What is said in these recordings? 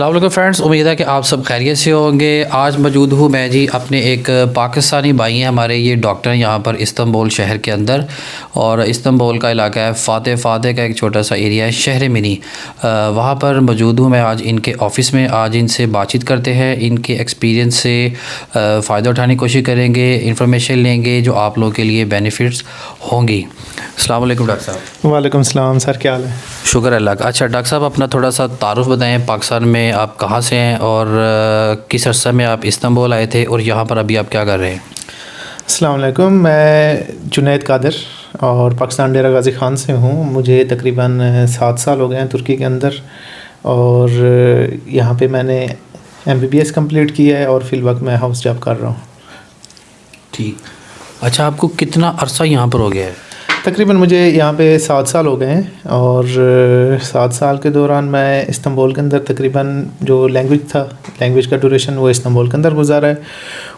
السلام علیکم فرینڈس، امید ہے کہ آپ سب خیریت سے ہوں گے۔ آج موجود ہوں میں جی اپنے ایک پاکستانی بھائی ہیں ہمارے، یہ ڈاکٹر ہیں یہاں پر استنبول شہر کے اندر، اور استنبول کا علاقہ ہے فاتح کا ایک چھوٹا سا ایریا ہے شہر منی، وہاں پر موجود ہوں میں آج ان کے آفس میں۔ آج ان سے بات چیت کرتے ہیں، ان کے ایکسپیرینس سے فائدہ اٹھانے کی کوشش کریں گے، انفارمیشن لیں گے جو آپ لوگوں کے لیے بینیفٹس ہوں گی۔ السلام علیکم ڈاکٹر صاحب۔ وعلیکم السلام سر، کیا حال ہے؟ شکر اللہ کا۔ اچھا ڈاکٹر صاحب، اپنا تھوڑا سا تعارف بتائیں، پاکستان میں آپ کہاں سے ہیں اور کس عرصہ میں آپ استنبول آئے تھے اور یہاں پر ابھی آپ کیا کر رہے ہیں؟ السلام علیکم، میں جنید قادر اور پاکستان ڈیرہ غازی خان سے ہوں۔ مجھے تقریباً 7 سال ہو گئے ہیں ترکی کے اندر، اور یہاں پہ میں نے MBBS کمپلیٹ کیا ہے اور فی الوقت میں ہاؤس جاب کر رہا ہوں۔ ٹھیک، اچھا آپ کو کتنا عرصہ یہاں پر ہو گیا ہے؟ تقریباً مجھے یہاں پہ 7 سال ہو گئے ہیں، اور 7 سال کے دوران میں استنبول کے اندر تقریباً جو لینگویج کا ڈوریشن وہ استنبول کے اندر گزارا ہے۔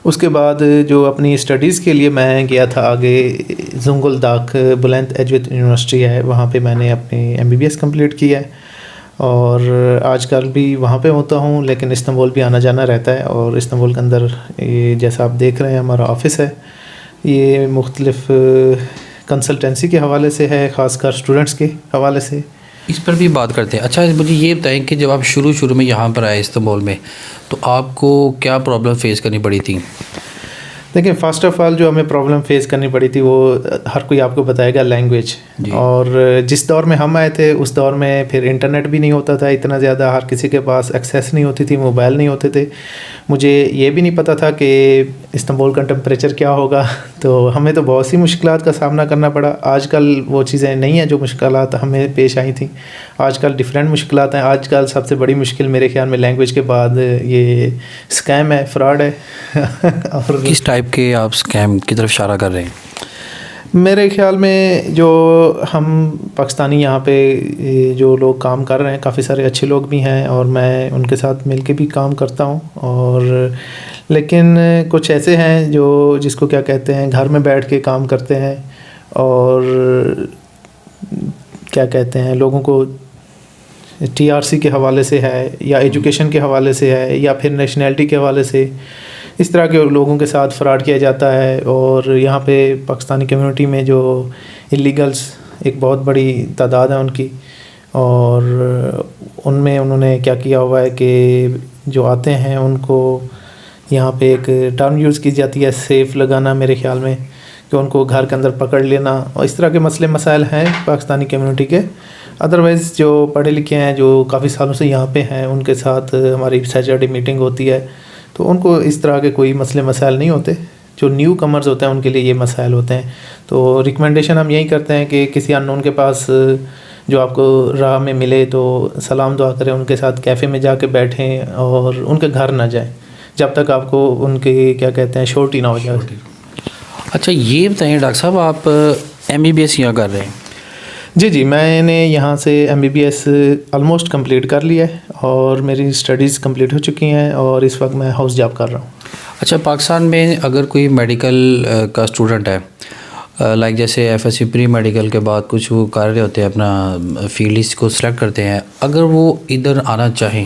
اس کے بعد جو اپنی اسٹڈیز کے لیے میں گیا تھا آگے، زنگولداک بلند ایجویت یونیورسٹی ہے، وہاں پہ میں نے اپنی MBBS کمپلیٹ کیا ہے، اور آج کل بھی وہاں پہ ہوتا ہوں، لیکن استنبول بھی آنا جانا رہتا ہے۔ اور استنبول کے اندر یہ جیسا آپ دیکھ رہے ہیں ہمارا آفس ہے، یہ مختلف کنسلٹنسی کے حوالے سے ہے، خاص کر اسٹوڈنٹس کے حوالے سے۔ اس پر بھی بات کرتے ہیں۔ اچھا مجھے یہ بتائیں کہ جب آپ شروع میں یہاں پر آئے استنبول میں، تو آپ کو کیا پرابلم فیس کرنی پڑی تھی؟ دیکھیں، فرسٹ آف آل جو ہمیں پرابلم فیس کرنی پڑی تھی وہ ہر کوئی آپ کو بتائے گا، لینگویج۔ اور جس دور میں ہم آئے تھے اس دور میں پھر انٹرنیٹ بھی نہیں ہوتا تھا اتنا زیادہ، ہر کسی کے پاس ایکسیس نہیں ہوتی تھی، موبائل نہیں ہوتے تھے۔ مجھے یہ بھی نہیں پتہ تھا کہ استنبول کا ٹمپریچر کیا ہوگا، تو ہمیں تو بہت سی مشکلات کا سامنا کرنا پڑا۔ آج کل وہ چیزیں نہیں ہیں جو مشکلات ہمیں پیش آئی تھیں، آج کل ڈفرینٹ مشکلات ہیں۔ آج کل سب سے بڑی مشکل میرے خیال میں لینگویج کے بعد یہ اسکیم ہے، فراڈ ہے۔ اور کس ٹائپ کے آپ اسکیم کی طرف اشارہ کر رہے ہیں؟ میرے خیال میں جو ہم پاکستانی یہاں پہ جو لوگ کام کر رہے ہیں، کافی سارے اچھے لوگ بھی ہیں اور میں ان کے ساتھ مل کے بھی کام کرتا ہوں، اور لیکن کچھ ایسے ہیں جو جس کو کیا کہتے ہیں، گھر میں بیٹھ کے کام کرتے ہیں، اور کیا کہتے ہیں، لوگوں کو TRC کے حوالے سے ہے، یا ایجوکیشن کے حوالے سے ہے، یا پھر نیشنلٹی کے حوالے سے، اس طرح کے لوگوں کے ساتھ فراڈ کیا جاتا ہے۔ اور یہاں پہ پاکستانی کمیونٹی میں جو اللیگلس ایک بہت بڑی تعداد ہے ان کی، اور ان میں انہوں نے کیا کیا ہوا ہے کہ جو آتے ہیں ان کو یہاں پہ ایک ٹرم یوز کی جاتی ہے، سیف لگانا، میرے خیال میں کہ ان کو گھر کے اندر پکڑ لینا، اور اس طرح کے مسئلے مسائل ہیں پاکستانی کمیونٹی کے۔ ادروائز جو پڑھے لکھے ہیں، جو کافی سالوں سے یہاں پہ ہیں، ان کے ساتھ ہماری سیٹرڈے میٹنگ ہوتی ہے، تو ان کو اس طرح کے کوئی مسئلے مسائل نہیں ہوتے۔ جو نیو کمرز ہوتے ہیں ان کے لیے یہ مسائل ہوتے ہیں۔ تو ریکمنڈیشن ہم یہی کرتے ہیں کہ کسی ان نون کے پاس جو آپ کو راہ میں ملے تو سلام دعا کریں، ان کے ساتھ کیفے میں جا کے بیٹھیں، اور ان کے گھر نہ جائیں جب تک آپ کو ان کے کیا کہتے ہیں شورٹی نہ ہو جائے۔ اچھا یہ بتائیں ڈاکٹر صاحب، آپ MBBS یہاں کر رہے ہیں؟ جی، میں نے یہاں سے MBBS آلموسٹ کمپلیٹ کر لیا ہے، اور میری اسٹڈیز کمپلیٹ ہو چکی ہیں، اور اس وقت میں ہاؤس جاب کر رہا ہوں۔ اچھا پاکستان میں اگر کوئی میڈیکل کا اسٹوڈنٹ ہے، لائک جیسے FSC پری میڈیکل کے بعد کچھ وہ کر رہے ہوتے ہیں، اپنا فیلڈ کو سلیکٹ کرتے ہیں، اگر وہ ادھر آنا چاہیں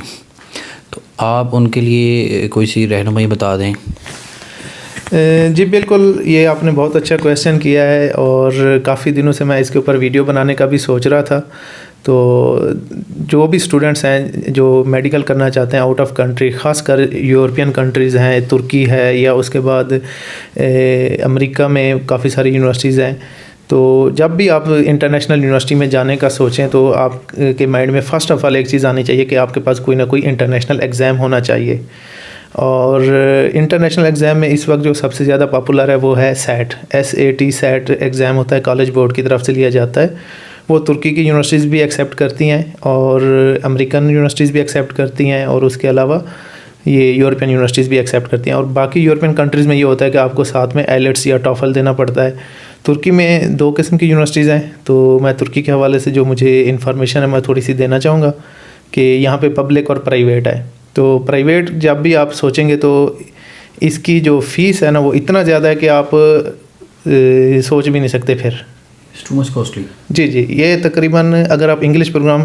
تو آپ ان کے لیے کوئی سی رہنمائی بتا دیں؟ جی بالکل، یہ آپ نے بہت اچھا کویسچن کیا ہے، اور کافی دنوں سے میں اس کے اوپر ویڈیو بنانے کا بھی سوچ رہا تھا۔ تو جو بھی اسٹوڈنٹس ہیں جو میڈیکل کرنا چاہتے ہیں آؤٹ آف کنٹری، خاص کر یورپین کنٹریز ہیں، ترکی ہے، یا اس کے بعد امریکہ میں کافی ساری یونیورسٹیز ہیں، تو جب بھی آپ انٹرنیشنل یونیورسٹی میں جانے کا سوچیں تو آپ کے مائنڈ میں فرسٹ آف آل ایک چیز آنی چاہیے کہ آپ کے پاس کوئی نہ کوئی انٹرنیشنل ایگزام ہونا چاہیے۔ اور انٹرنیشنل ایگزام میں اس وقت جو سب سے زیادہ پاپولر ہے وہ ہے SAT ایگزام ہوتا ہے، کالج بورڈ کی طرف سے لیا جاتا ہے۔ وہ ترکی کی یونیورسٹیز بھی ایکسیپٹ کرتی ہیں، اور امریکن یونیورسٹیز بھی ایکسیپٹ کرتی ہیں، اور اس کے علاوہ یہ یورپین یونیورسٹیز بھی ایکسیپٹ کرتی ہیں۔ اور باقی یورپین کنٹریز میں یہ ہوتا ہے کہ آپ کو ساتھ میں IELTS یا TOEFL دینا پڑتا ہے۔ ترکی میں 2 قسم کی یونیورسٹیز ہیں، تو میں ترکی کے حوالے سے جو مجھے انفارمیشن ہے میں تھوڑی سی دینا چاہوں گا کہ یہاں پہ پبلک اور پرائیویٹ ہے۔ تو پرائیویٹ جب بھی آپ سوچیں گے تو اس کی جو فیس ہے نا وہ اتنا زیادہ ہے کہ آپ سوچ بھی نہیں سکتے پھر۔ Too much costly. جی، یہ تقریباً اگر آپ انگلش پروگرام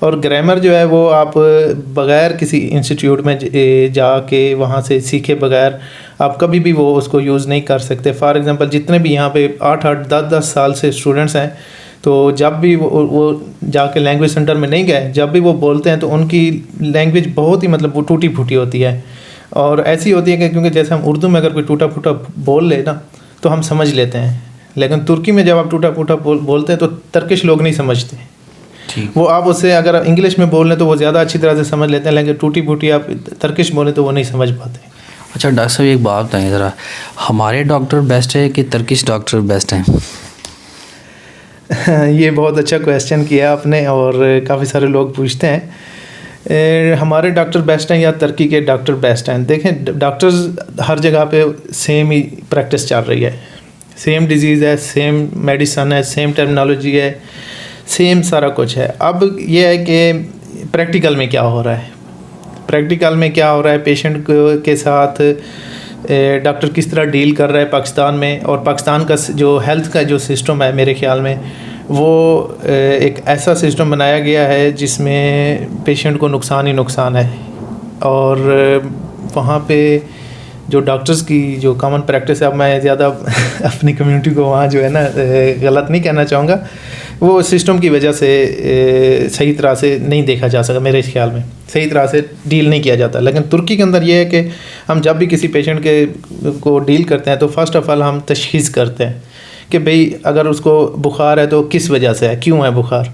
اور گرامر جو ہے وہ آپ بغیر کسی انسٹیٹیوٹ میں جا کے وہاں سے سیکھے بغیر آپ کبھی بھی وہ اس کو یوز نہیں کر سکتے. فار ایگزامپل جتنے بھی یہاں پہ 8-10 سال سے اسٹوڈنٹس ہیں, تو جب بھی وہ جا کے لینگویج سینٹر میں نہیں گئے, جب بھی وہ بولتے ہیں تو ان کی لینگویج بہت ہی مطلب وہ ٹوٹی پھوٹی ہوتی ہے, اور ایسی ہوتی ہے کہ کیونکہ جیسے ہم اردو میں اگر کوئی ٹوٹا پھوٹا بول لے نا تو ہم سمجھ لیتے ہیں, لیکن ترکی میں جب آپ ٹوٹا پھوٹا بولتے ہیں تو ترکش لوگ نہیں سمجھتے. وہ آپ اس سے اگر انگلش میں بول لیں تو وہ زیادہ اچھی طرح سے سمجھ لیتے ہیں, لیکن ٹوٹی پھوٹی آپ ترکش بولیں تو وہ نہیں سمجھ پاتے. اچھا ڈاکٹر صاحب ایک بات بتائیں ذرا, ہمارے ڈاکٹر بیسٹ ہے کہ ترکش ڈاکٹر بیسٹ ہیں؟ یہ بہت اچھا کویسچن کیا آپ نے, اور کافی سارے لوگ پوچھتے ہیں ہمارے ڈاکٹر بیسٹ ہیں یا ترکی کے ڈاکٹر بیسٹ ہیں. دیکھیں ڈاکٹرز ہر جگہ پہ سیم ہی پریکٹس چل رہی ہے, سیم ڈیزیز ہے, سیم میڈیسن ہے, سیم ٹرمنالوجی ہے, سیم سارا کچھ ہے. اب یہ ہے کہ پریکٹیکل میں کیا ہو رہا ہے, پریکٹیکل میں کیا ہو رہا ہے, پیشنٹ کے ساتھ ڈاکٹر کس طرح ڈیل کر رہا ہے پاکستان میں. اور پاکستان کا جو ہیلتھ کا جو سسٹم ہے میرے خیال میں وہ ایک ایسا سسٹم بنایا گیا ہے جس میں پیشنٹ کو نقصان ہی نقصان ہے, اور وہاں پہ جو ڈاکٹرز کی جو کامن پریکٹس ہے, اب میں زیادہ اپنی کمیونٹی کو وہاں جو ہے نا غلط نہیں کہنا چاہوں گا, وہ سسٹم کی وجہ سے صحیح طرح سے نہیں دیکھا جا سکا, میرے خیال میں صحیح طرح سے ڈیل نہیں کیا جاتا. لیکن ترکی کے اندر یہ ہے کہ ہم جب بھی کسی پیشنٹ کو ڈیل کرتے ہیں تو فرسٹ آف آل ہم تشخیص کرتے ہیں کہ بھئی اگر اس کو بخار ہے تو کس وجہ سے ہے, کیوں ہے بخار,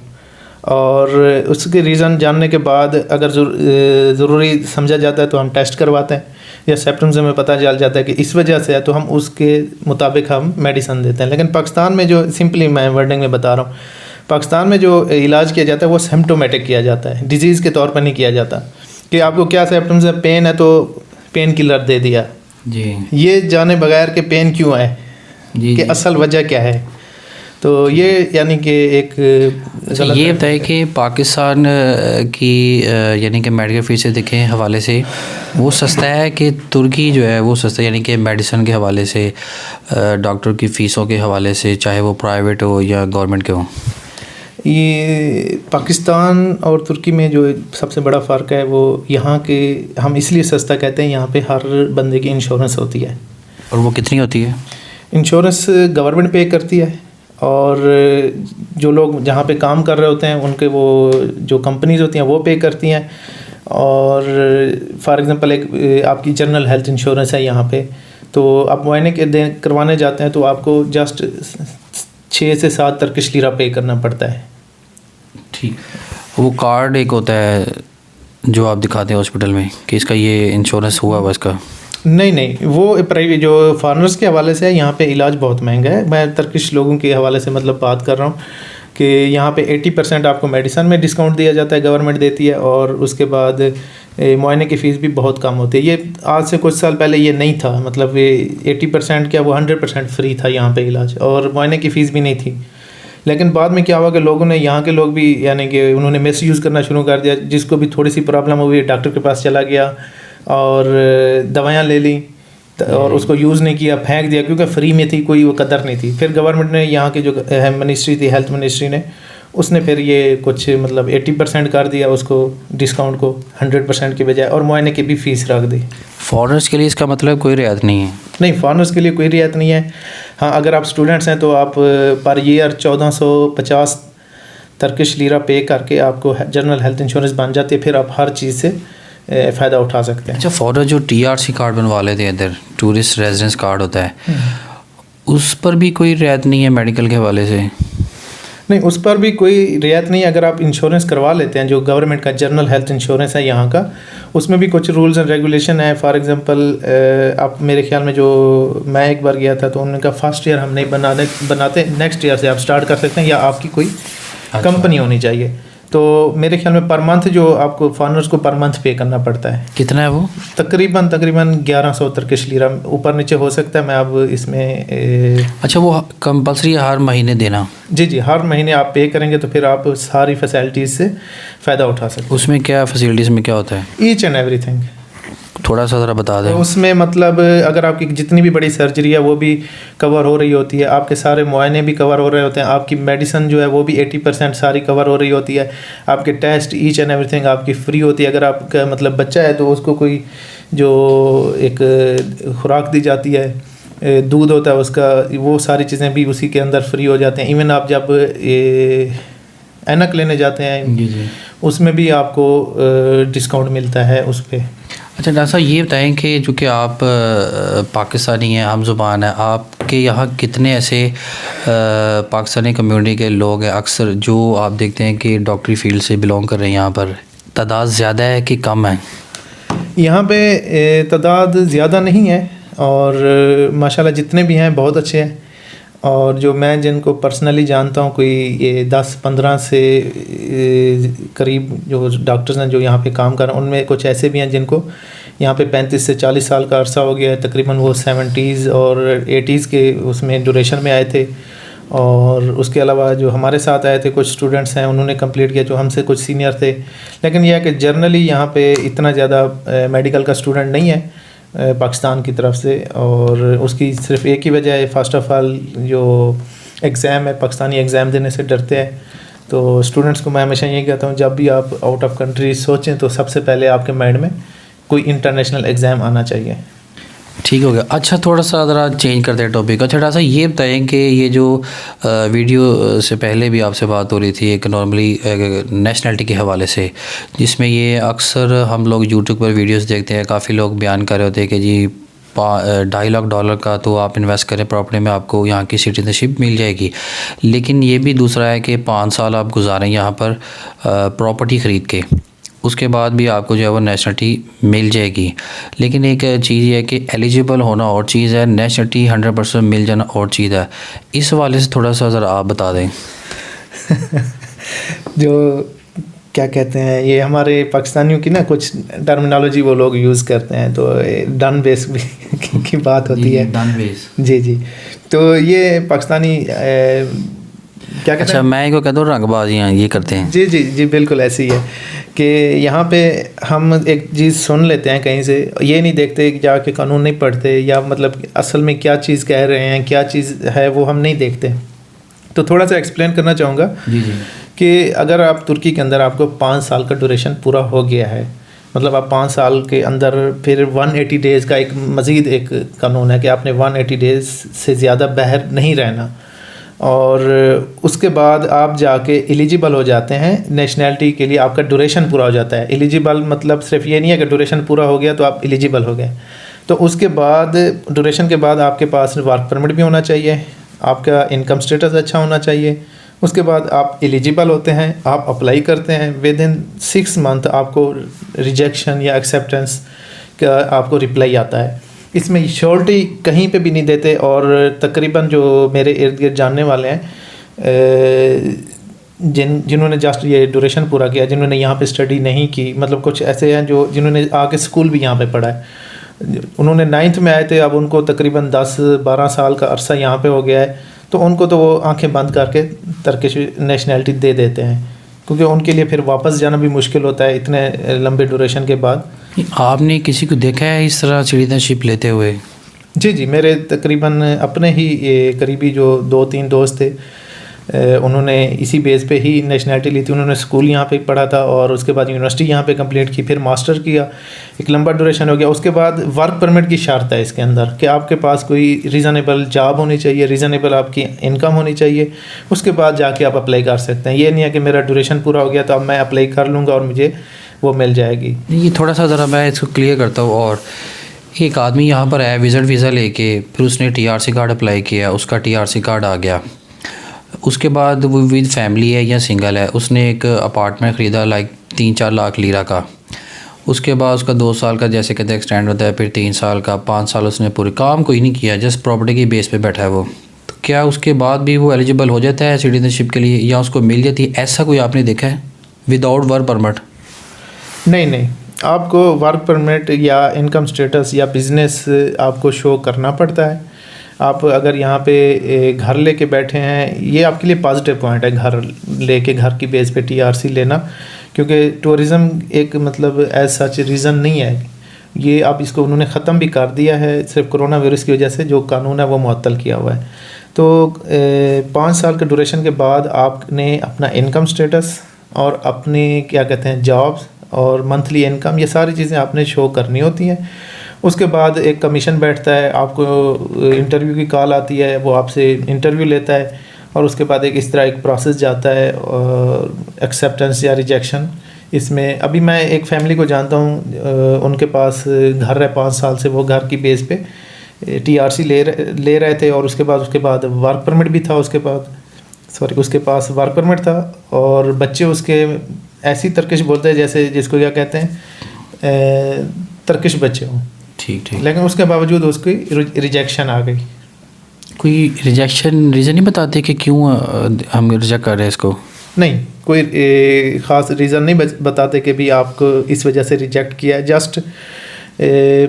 اور اس کے ریزن جاننے کے بعد اگر ضروری سمجھا جاتا ہے تو ہم ٹیسٹ کرواتے ہیں, یا سیپٹمز میں پتہ چل جاتا ہے کہ اس وجہ سے ہے تو ہم اس کے مطابق ہم میڈیسن دیتے ہیں. لیکن پاکستان میں جو سمپلی میں ورڈنگ میں بتا رہا ہوں, پاکستان میں جو علاج کیا جاتا ہے وہ سمپٹومیٹک کیا جاتا ہے, ڈیزیز کے طور پر نہیں کیا جاتا کہ آپ کو کیا سیپٹمز ہے, پین ہے تو پین کلر دے دیا, جی یہ جانے بغیر کہ پین کیوں ہے, کہ اصل وجہ کیا ہے. تو یہ یعنی کہ ایک یہ بتائے کہ پاکستان کی یعنی کہ میڈیکل فیس سے دیکھیں حوالے سے وہ سستا ہے کہ ترکی جو ہے وہ سستا ہے, یعنی کہ میڈیسن کے حوالے سے, ڈاکٹر کی فیسوں کے حوالے سے, چاہے وہ پرائیویٹ ہو یا گورنمنٹ کے ہوں؟ یہ پاکستان اور ترکی میں جو سب سے بڑا فرق ہے وہ یہاں کے, ہم اس لیے سستا کہتے ہیں, یہاں پہ ہر بندے کی انشورنس ہوتی ہے. اور وہ کتنی ہوتی ہے؟ انشورنس گورنمنٹ پے کرتی ہے, اور جو لوگ جہاں پہ کام کر رہے ہوتے ہیں ان کے وہ جو کمپنیز ہوتی ہیں وہ پے کرتی ہیں. اور فار ایگزامپل ایک آپ کی جنرل ہیلتھ انشورنس ہے یہاں پہ, تو آپ معائنے کے کروانے جاتے ہیں تو آپ کو جسٹ 6 سے 7 ترکش لیرہ پے کرنا پڑتا ہے. ٹھیک, وہ کارڈ ایک ہوتا ہے جو آپ دکھاتے ہیں ہاسپٹل میں کہ اس کا یہ انشورنس ہوا ہوا اس کا؟ نہیں, وہ پرائیویٹ جو فارنرز کے حوالے سے ہے, یہاں پہ علاج بہت مہنگا ہے. میں ترکش لوگوں کے حوالے سے مطلب بات کر رہا ہوں کہ یہاں پہ 80% آپ کو میڈیسن میں ڈسکاؤنٹ دیا جاتا ہے, گورنمنٹ دیتی ہے, اور اس کے بعد معائنے کی فیس بھی بہت کم ہوتی ہے. یہ آج سے کچھ سال پہلے یہ نہیں تھا, مطلب یہ 80% کیا وہ 100% فری تھا یہاں پہ علاج, اور معائنے کی فیس بھی نہیں تھی. لیکن بعد میں کیا ہوا کہ لوگوں نے, یہاں کے لوگ بھی یعنی کہ انہوں نے مس یوز کرنا شروع کر دیا. جس کو بھی تھوڑی سی پرابلم ہوئی ڈاکٹر کے پاس چلا گیا اور دوائیاں لے لیں, اور اس کو یوز نہیں کیا, پھینک دیا, کیونکہ فری میں تھی, کوئی وہ قدر نہیں تھی. پھر گورنمنٹ نے, یہاں کی جو منسٹری تھی ہیلتھ منسٹری نے, اس نے پھر یہ کچھ مطلب 80% کر دیا اس کو ڈسکاؤنٹ کو 100% کی بجائے, اور معائنے کی بھی فیس رکھ دی. فارنرز کے لیے اس کا مطلب کوئی رعایت نہیں ہے؟ نہیں, فارنرز کے لیے کوئی رعایت نہیں ہے. ہاں, اگر آپ اسٹوڈنٹس ہیں تو آپ پر ایئر 1450 ترکش لیرہ پے کر کے آپ کو جنرل ہیلتھ انشورنس بن جاتی ہے, پھر آپ ہر چیز سے فائدہ اٹھا سکتے ہیں. اچھا, فارنر جو TRC کارڈ بنوا لیتے ہیں ادھر, ٹورسٹ ریزیڈنس کارڈ ہوتا ہے, اس پر بھی کوئی رعایت نہیں ہے میڈیکل کے حوالے سے؟ نہیں, اس پر بھی کوئی رعایت نہیں. اگر آپ انشورنس کروا لیتے ہیں جو گورنمنٹ کا جنرل ہیلتھ انشورنس ہے یہاں کا, اس میں بھی کچھ رولز اینڈ ریگولیشن ہے. فار ایگزامپل آپ میرے خیال میں جو میں ایک بار گیا تھا تو انہوں نے کہا فرسٹ ایئر ہم نہیں بناتے, نیکسٹ ایئر سے آپ اسٹارٹ کر سکتے ہیں, یا آپ کی کوئی کمپنی ہونی چاہیے. تو میرے خیال میں پر منتھ جو آپ کو فارنرز کو پر منتھ پے کرنا پڑتا ہے. کتنا ہے وہ؟ تقریباً 1100 ترکش لیرہ, اوپر نیچے ہو سکتا ہے. میں اب اس میں اچھا, وہ کمپلسری ہر مہینے دینا؟ جی, ہر مہینے آپ پے کریں گے تو پھر آپ ساری فیسلٹیز سے فائدہ اٹھا سکتے ہیں. اس میں کیا فیسلٹیز میں کیا ہوتا ہے؟ H and everything. تھوڑا سا ذرا بتا دیں. اس میں مطلب اگر آپ کی جتنی بھی بڑی سرجری ہے وہ بھی کور ہو رہی ہوتی ہے, آپ کے سارے معائنے بھی کور ہو رہے ہوتے ہیں, آپ کی میڈیسن جو ہے وہ بھی 80% ساری کور ہو رہی ہوتی ہے, آپ کے test H and everything آپ کی فری ہوتی ہے. اگر آپ کا مطلب بچہ ہے تو اس کو کوئی جو ایک خوراک دی جاتی ہے, دودھ ہوتا ہے اس کا, وہ ساری چیزیں بھی اسی کے اندر فری ہو جاتے ہیں. ایون آپ جب اینک لینے جاتے ہیں اس میں بھی آپ کو ڈسکاؤنٹ ملتا ہے اس پہ. اچھا ڈاکٹر صاحب یہ بتائیں کہ چونکہ آپ پاکستانی ہیں, ہم زبان ہیں, آپ کے یہاں کتنے ایسے پاکستانی کمیونٹی کے لوگ ہیں اکثر جو آپ دیکھتے ہیں کہ ڈاکٹری فیلڈ سے بلونگ کر رہے ہیں, یہاں پر تعداد زیادہ ہے کہ کم ہے؟ یہاں پہ تعداد زیادہ نہیں ہے اور ماشاءاللہ جتنے بھی ہیں بہت اچھے ہیں, اور جو میں جن کو پرسنلی جانتا ہوں کوئی یہ 10-15 سے قریب جو ڈاکٹرز ہیں جو یہاں پہ کام کر رہے ہیں, ان میں کچھ ایسے بھی ہیں جن کو یہاں پہ 35 سے 40 سال کا عرصہ ہو گیا ہے, تقریباً وہ 70s اور 80s کے اس میں ڈوریشن میں آئے تھے. اور اس کے علاوہ جو ہمارے ساتھ آئے تھے کچھ اسٹوڈنٹس ہیں انہوں نے کمپلیٹ کیا جو ہم سے کچھ سینئر تھے. لیکن یہ ہے کہ جرنلی یہاں پہ اتنا زیادہ میڈیکل کا اسٹوڈنٹ نہیں ہے پاکستان کی طرف سے, اور اس کی صرف ایک ہی وجہ ہے, فرسٹ آف آل جو ایگزام ہے پاکستانی ایگزام دینے سے ڈرتے ہیں. تو اسٹوڈنٹس کو میں ہمیشہ یہی کہتا ہوں جب بھی آپ آؤٹ آف کنٹری سوچیں تو سب سے پہلے آپ کے مائنڈ میں کوئی انٹرنیشنل ایگزام آنا چاہیے. ٹھیک ہو گیا. اچھا تھوڑا سا ذرا چینج کرتے ہیں ٹاپک. اچھا ڈاکٹر صاحب یہ بتائیں کہ یہ جو ویڈیو سے پہلے بھی آپ سے بات ہو رہی تھی ایک نارملی نیشنلٹی کے حوالے سے, جس میں یہ اکثر ہم لوگ یوٹیوب پر ویڈیوز دیکھتے ہیں, کافی لوگ بیان کر رہے ہوتے ہیں کہ جی $2.5 لاکھ کا تو آپ انویسٹ کریں پراپرٹی میں, آپ کو یہاں کی سٹیزن شپ مل جائے گی. لیکن یہ بھی دوسرا ہے کہ 5 سال آپ گزاریں یہاں پر پراپرٹی خرید کے, اس کے بعد بھی آپ کو جو ہے وہ نیشنلٹی مل جائے گی. لیکن ایک چیز یہ ہے کہ ایلیجیبل ہونا اور چیز ہے, نیشنلٹی 100% مل جانا اور چیز ہے. اس حوالے سے تھوڑا سا ذرا آپ بتا دیں. جو کیا کہتے ہیں یہ ہمارے پاکستانیوں کی نا کچھ ٹرمینالوجی وہ لوگ یوز کرتے ہیں, تو ڈن بیس کی بات ہوتی ہے. ڈن بیس جی تو یہ پاکستانی کیا کہتے ہیں, اچھا میں کو کہتا ہوں رنگ بازیاں یہ کرتے ہیں. جی بالکل ایسی ہے کہ یہاں پہ ہم ایک چیز سن لیتے ہیں کہیں سے, یہ نہیں دیکھتے کہ جا کے قانون نہیں پڑھتے, یا مطلب اصل میں کیا چیز کہہ رہے ہیں کیا چیز ہے وہ ہم نہیں دیکھتے. تو تھوڑا سا ایکسپلین کرنا چاہوں گا کہ اگر آپ ترکی کے اندر آپ کو 5 سال کا ڈوریشن پورا ہو گیا ہے, مطلب آپ 5 سال کے اندر پھر 180 ڈیز کا ایک مزید ایک قانون ہے کہ آپ نے 180 ڈیز سے زیادہ باہر نہیں رہنا, اور اس کے بعد آپ جا کے ایلیجیبل ہو جاتے ہیں نیشنلٹی کے لیے, آپ کا ڈوریشن پورا ہو جاتا ہے. ایلیجیبل مطلب صرف یہ نہیں ہے کہ ڈوریشن پورا ہو گیا تو آپ ایلیجیبل ہو گئے, تو اس کے بعد ڈوریشن کے بعد آپ کے پاس ورک پرمٹ بھی ہونا چاہیے, آپ کا انکم سٹیٹس اچھا ہونا چاہیے. اس کے بعد آپ ایلیجیبل ہوتے ہیں, آپ اپلائی کرتے ہیں, ود ان 6 منتھ آپ کو ریجیکشن یا ایکسیپٹنس کا آپ کو رپلائی آتا ہے. اس میں شیورٹی کہیں پہ بھی نہیں دیتے, اور تقریباً جو میرے ارد گرد جاننے والے ہیں جنہوں نے جسٹ یہ ڈوریشن پورا کیا, جنہوں نے یہاں پہ اسٹڈی نہیں کی, مطلب کچھ ایسے ہیں جنہوں نے آ کے اسکول بھی یہاں پہ پڑھا ہے, انہوں نے 9th میں آئے تھے, اب ان کو تقریباً 10-12 سال کا عرصہ یہاں پہ ہو گیا ہے, تو ان کو تو وہ آنکھیں بند کر کے ترکش نیشنلٹی دے دیتے ہیں, کیونکہ ان کے لیے پھر واپس جانا بھی مشکل ہوتا ہے اتنے لمبے ڈوریشن کے بعد. آپ نے کسی کو دیکھا ہے اس طرح سٹیزن شپ لیتے ہوئے؟ جی میرے تقریباً اپنے ہی یہ قریبی جو 2-3 دوست تھے, انہوں نے اسی بیس پہ ہی نیشنلٹی لی تھی. انہوں نے اسکول یہاں پہ پڑھا تھا اور اس کے بعد یونیورسٹی یہاں پہ کمپلیٹ کی, پھر ماسٹر کیا, ایک لمبا ڈوریشن ہو گیا. اس کے بعد ورک پرمٹ کی شرط ہے اس کے اندر کہ آپ کے پاس کوئی ریزنیبل جاب ہونی چاہیے, ریزنیبل آپ کی انکم ہونی چاہیے, اس کے بعد جا کے آپ اپلائی کر سکتے ہیں. یہ نہیں ہے کہ میرا ڈوریشن پورا ہو گیا تو اب میں اپلائی کر لوں گا اور مجھے وہ مل جائے گی. یہ تھوڑا سا ذرا میں اس کو کلیئر کرتا ہوں. اور ایک آدمی یہاں پر آیا وزٹ ویزا لے کے, پھر اس نے TRC کارڈ اپلائی کیا, اس کا TRC کارڈ آ گیا, اس کے بعد وہ ود فیملی ہے یا سنگل ہے, اس نے ایک اپارٹمنٹ خریدا لائک 3-4 لاکھ لیرہ کا. اس کے بعد اس کا 2 سال کا جیسے کہتے ہیں ایکسٹینڈ ہوتا ہے, پھر 3 سال کا, 5 سال اس نے پورے کام کوئی نہیں کیا, جسٹ پراپرٹی کی بیس پہ بیٹھا ہے وہ. تو کیا اس کے بعد بھی وہ ایلیجیبل ہو جاتا ہے سٹیزن شپ کے لیے, یا اس کو مل جاتی ہے؟ ایسا کوئی آپ نے دیکھا ہے ود آؤٹ ورک پرمٹ؟ نہیں, آپ کو ورک پرمٹ یا انکم سٹیٹس یا بزنس آپ کو شو کرنا پڑتا ہے. آپ اگر یہاں پہ گھر لے کے بیٹھے ہیں, یہ آپ کے لیے پازیٹیو پوائنٹ ہے گھر لے کے, گھر کی بیس پہ TRC لینا, کیونکہ ٹورزم ایک مطلب ایز سچ ریزن نہیں ہے. یہ اب اس کو انہوں نے ختم بھی کر دیا ہے، صرف کرونا وائرس کی وجہ سے جو قانون ہے وہ معطل کیا ہوا ہے. تو 5 سال کے ڈوریشن کے بعد آپ نے اپنا انکم سٹیٹس اور اپنے کیا کہتے ہیں جابس اور منتھلی انکم، یہ ساری چیزیں آپ نے شو کرنی ہوتی ہیں. اس کے بعد ایک کمیشن بیٹھتا ہے، آپ کو انٹرویو کی کال آتی ہے، وہ آپ سے انٹرویو لیتا ہے، اور اس کے بعد اس طرح ایک پروسیس جاتا ہے ایکسیپٹنس یا ریجیکشن. اس میں ابھی میں ایک فیملی کو جانتا ہوں، ان کے پاس گھر ہے 5 سال سے، وہ گھر کی بیس پہ TRC لے رہے تھے، اور اس کے بعد ورک پرمٹ بھی تھا، اس کے پاس ورک پرمٹ تھا، اور بچے اس کے ایسی ترکش بولتے ہیں جیسے جس کو کیا کہتے ہیں ترکش بچے ہوں. ٹھیک. لیکن اس کے باوجود اس کی ریجیکشن آ گئی. کوئی ریجیکشن ریزن نہیں بتاتے کہ کیوں ہم ریجیکٹ کر رہے ہیں اس کو؟ نہیں، کوئی خاص ریزن نہیں بتاتے کہ بھی آپ کو اس وجہ سے ریجیکٹ کیا ہے، جسٹ